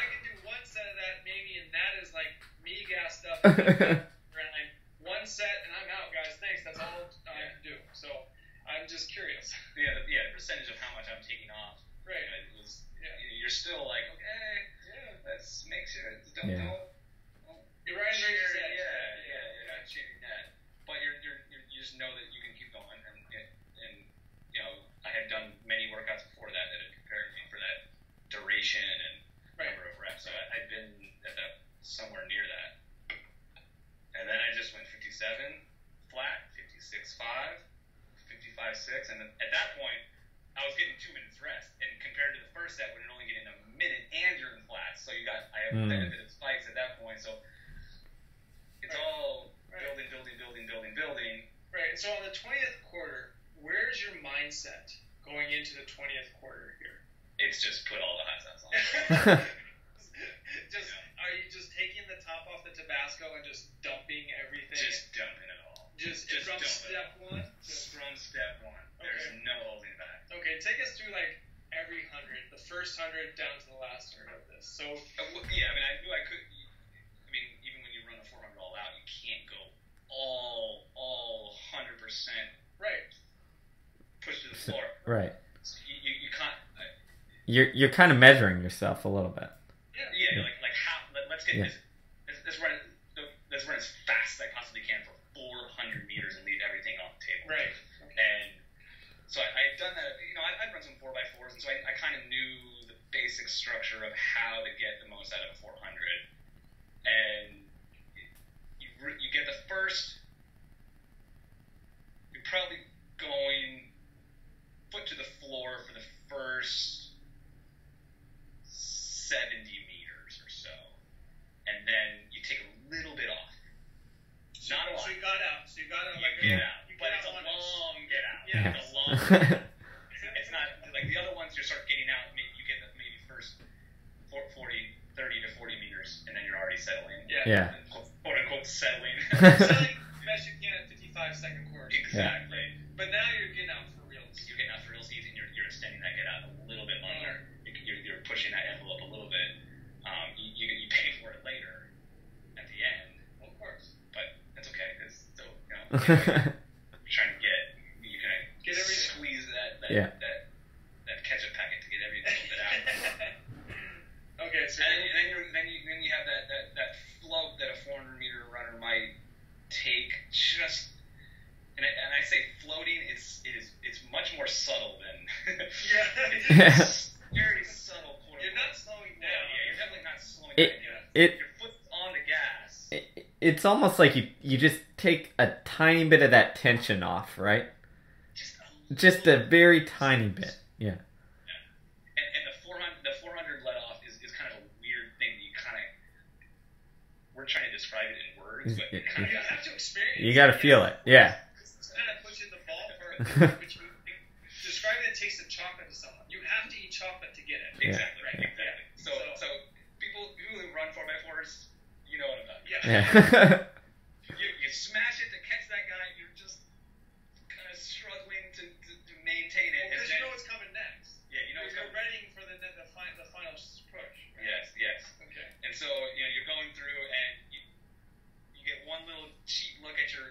can do 1 set of that maybe, and that is like me gassed up. Grind 1 set and I'm out, guys. Thanks. That's all I can do. So I'm just curious. The percentage of how much I'm taking off. Right. You're still like, okay, let's make sure. Don't. You're riding very set. You're not cheating that. But you just know that you can keep going, and I had done many workouts before that had prepared me for that duration and number of reps. So I'd been at that somewhere near that. And then I just went 57 flat, 56.5, 55.6, and at that point I was getting 2 minutes rest. And compared to the first set, when you're only getting a minute and you're in flats, so I have the benefit of spikes at that point. So it's all building. Right. So on the 20th quarter, where's your mindset going into the 20th quarter here? It's just put all the hot sauce on. Are you just Rasco and just dumping everything? Just dumping it all. Just from step one? From step one. There's no holding back. Okay, take us through like every 100, the first 100 down to the last 100 of this. So yeah, I mean, I knew I could. I mean, even when you run a 400 all out, you can't go all 100%. Right. Push to the floor. Right. So you can't. You're kind of measuring yourself a little bit. Yeah. Like how? Let's get this. Let's run as fast as I possibly can for 400 meters and leave everything on the table. Right. Okay. And so I had done that. You know, I'd run some 4x4s, and so I kind of knew the basic structure of how to get the most out of a 400. And you get the first. You're probably going foot to the floor for the first 70 meters or so, and then you take a little bit off. Not a lot. So you got out. Like get out, but it's a long get out. Yeah. It's a long. It's not like the other ones. You start getting out. You get maybe first 30 to 40 meters, and then you're already settling. Yeah. Quote unquote settling. Settling best you can at 55-second course. Exactly. But now you're getting out for real. You're getting out for real seas, and you're extending that get out a little bit longer. You're pushing that envelope a little bit. You pay for it later at the end. Of course. But that's okay, because still, you're trying to you can get everything. Squeeze that ketchup packet to get every little bit out. Okay, so then you have that float that a 400 meter runner might take. Just and I say floating, it's much more subtle than it's very subtle. You're not slowing down. Yeah, you're definitely not slowing down. Your foot's on the gas. It's almost like you just take a tiny bit of that tension off, right? Just a very tiny bit. Yeah. And the 400 let off is kind of a weird thing. We're trying to describe it in words, but you have to experience. You got to feel it. Yeah. It's kind of puts you in the ballpark. Describing a taste of chocolate to someone, you have to eat chocolate to get it. Exactly. Right. Yeah. Exactly. So people who run 4x4s, you know what I'm talking about. Yeah. You smash it to catch that guy. You're just kind of struggling to maintain it. Because you know what's coming next. Yeah, you know what's coming. You're ready for the final push. Right? Yes. Okay. And so you're going through and you get one little cheap look at your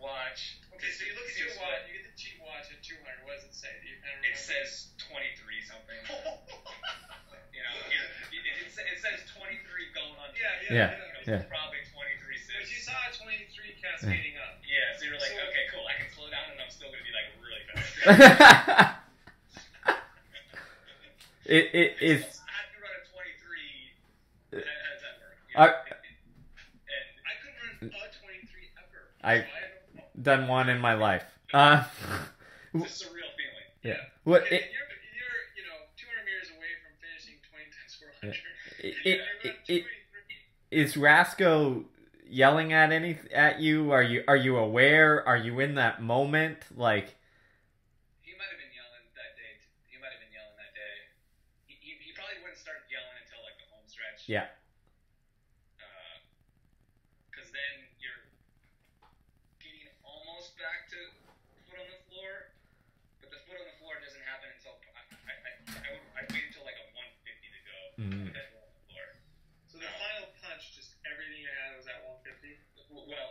watch. Okay, so you look at your watch. You get the cheap watch at 200. What does it say? Do you kind of remember? It says 23 something. It says 23 going on. Yeah. Probably 23.6. But you saw a 23 cascading up. Yeah, so you're like, okay, cool. I can slow down, and I'm still going to be like really fast. It is. I have to run a 23. How does that work? I couldn't run a 23 ever. I've done one in my life. This is a real feeling. Yeah. What? Okay, you're 200 meters away from finishing 20 times 400. Is Rasco yelling at you? Are you aware? Are you in that moment? Like. He might have been yelling that day. He probably wouldn't start yelling until like the home stretch. Yeah. Because then you're getting almost back to foot on the floor, but the foot on the floor doesn't happen until I wait until like a 150 to go. Mm-hmm. With that foot on the floor. So the final punch, just everything you had was at 150. Well,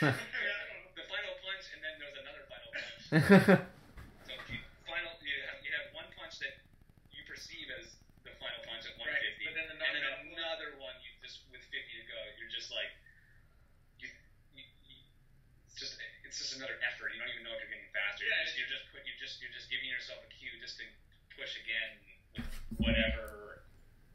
the final punch, and then there was another final punch. So you have one punch that you perceive as the final punch at 150, right, but then another one you just with 50 to go. You're just like it's just another effort. You don't even know if you're getting faster. Yeah, you're just giving yourself a cue just to push again with whatever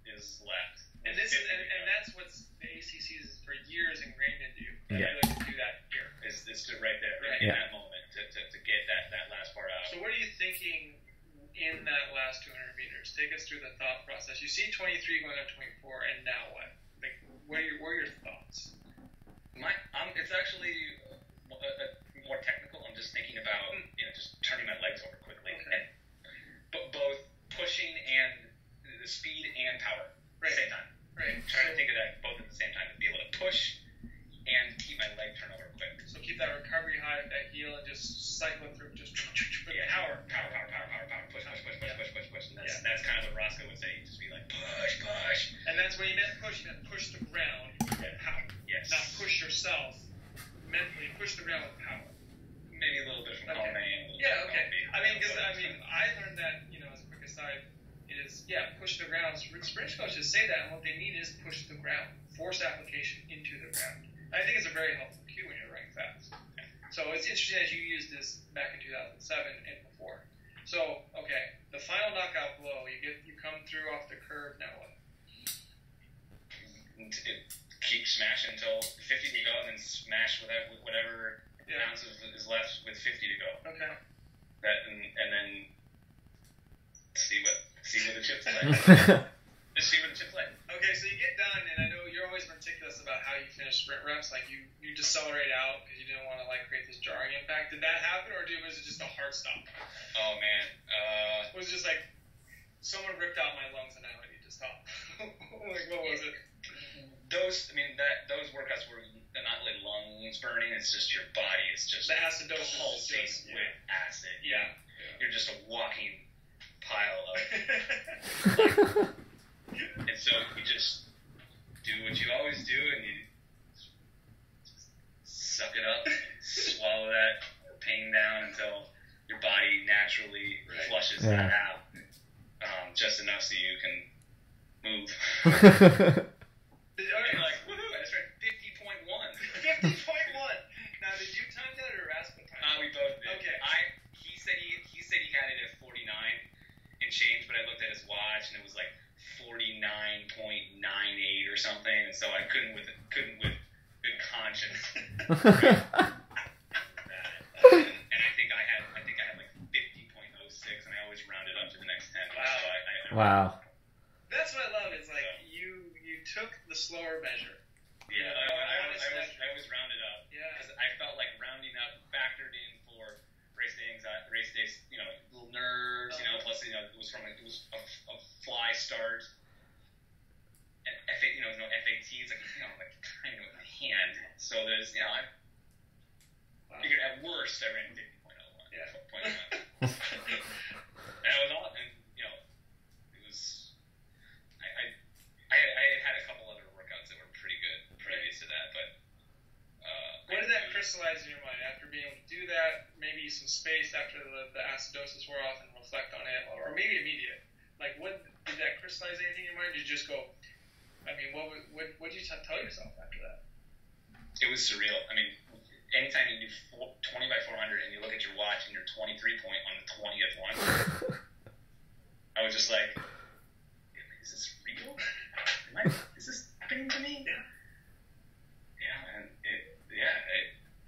is left. And that's what the ACC is for years ingrained into you. Yeah. I like to do that here. Is to right there Right. in that moment to get that last part out. So what are you thinking in that last 200 meters? Take us through the thought process. You see 23 going on 24, and now what? Like, what are your thoughts? It's actually more technical. I'm just thinking about just turning my legs over quickly, Okay. and both pushing and the speed and power at the same time. Right. Try to think of that both at the same time, to be able to push cycle it through, just power, push. And that's kind of what Roscoe would say. He'd just be like, push. And that's when you meant push. You meant push the ground with power. Yes. Not push yourself mentally. Push the ground with power. Maybe a little bit from column A. Yeah, okay. I learned that, as a quick aside, is, push the ground. Sprint coaches say that, and what they mean is push the ground. Force application into the ground. I think it's a very helpful cue when you're running fast. So it's interesting that you used this back in 2007 and before. So, okay, the final knockout blow, you come through off the curve, now what? Keep smashing until 50 to go, and then smash whatever ounce is left with 50 to go. Okay. And then see what the chips like. Just see what the chips like. Okay, so you get done, and I know you're always meticulous about how you finish sprint reps. Like you decelerate out because you didn't want to create this jarring impact. Did that happen, or was it just a hard stop? Oh man, was it just like someone ripped out my lungs and I need to stop? What was it? Those workouts were not like lungs burning. It's just your body is just the acidosis pulsing with acid. Yeah. You're just a walking pile of. And so you just do what you always do, and you suck it up, swallow that pain down until your body naturally flushes that out, just enough so you can move. You're like, woohoo! I just ran 50.1. 50.1. Now, did you time that or Rascal time? We both did. Okay. He said he had it at 49 and change, but I looked at his watch and it was like 49.98 or something, and so I couldn't with good conscience. And I think I had like 50.06, and I always rounded up to the next 10. Wow. Wow. That's what I love. Is like you took the slower measure. Yeah, I always rounded up. Yeah. Because I felt like rounding up factored in for race day anxiety, race days, little nerves, plus it was a fly start. And FATs, like kind of with my hand. So there's, I figured at worst I ran 50.01. Yeah. 0.1. And I was all, and it was, I had a couple other workouts that were pretty good previous to that, but. When did that crystallize in your mind? After being able to do that, maybe some space after the acidosis wore off and reflect on it, or maybe immediate. Like, what did that crystallize anything in your mind? Did you just go? I mean, what did you tell yourself after that? It was surreal. I mean, anytime you do 20 by 400 and you look at your watch and you're 23 point on the 20th one, I was just like, is this real? Is this happening to me? Yeah.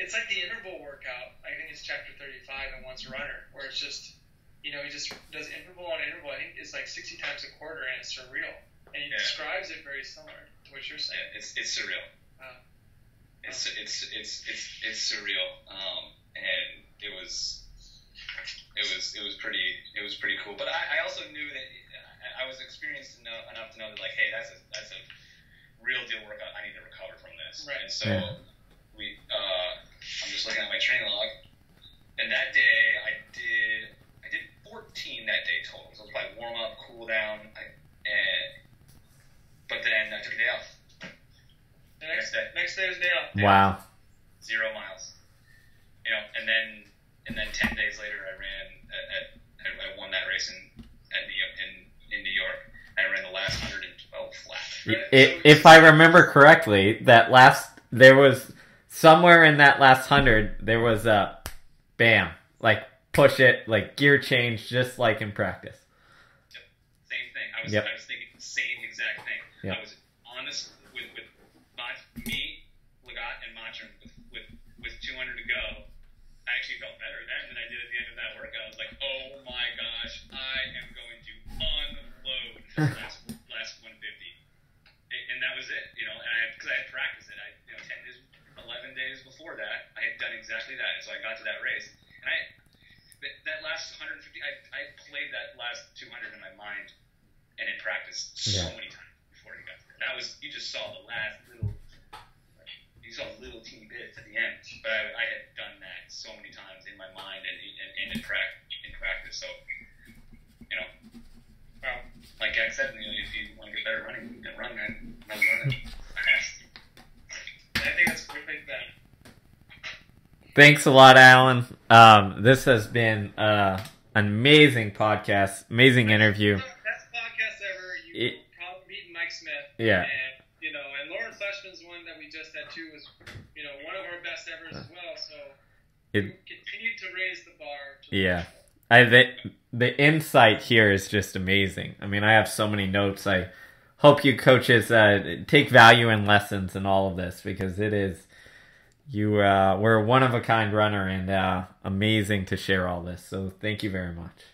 It's like the interval workout. I think it's chapter 35 in Once a Runner, where it's just, he just does interval on interval. I think it's like 60 times a quarter, and it's surreal. And he describes it very similar to what you're saying. Yeah, it's surreal. Wow. It's surreal. And it was pretty cool. But I also knew that I was experienced enough to know that, like, hey, that's a real deal workout. I need to recover from this. Right. And so I'm just looking at my training log, and that day I did 14 that day total. So it was like warm up, cool down, but then I took a day off. The next day was day off. Wow. 0 miles. And then 10 days later I won that race in New York. I ran the last 112 flat. If I remember correctly, there was somewhere in that last 100, there was a bam, like push it, like gear change, just like in practice. Yep. Same thing. I was thinking the same exact thing. Yep. I was honest with me, Legat, and Matron with 200 to go. I actually felt better then than I did at the end of that workout. I was like, oh my gosh, I am going to unload this last 150. And that was it, and because I had practiced it. 11 days before that, I had done exactly that, and so I got to that race, and that last 150, I played that last 200 in my mind and in practice so many times before he got there. That was, you just saw the last little teeny bits at the end, but I had done that so many times in my mind Thanks a lot, Alan. This has been an amazing podcast, amazing interview. Best podcast ever. You will probably beat Mike Smith. Yeah. And, and Lauren Fleshman's one that we just had too was, one of our best ever as well. So we continue to raise the bar. Yeah. The insight here is just amazing. I mean, I have so many notes. I hope you coaches take value in lessons and all of this, because it is, we're a one-of-a-kind runner, and amazing to share all this. So thank you very much.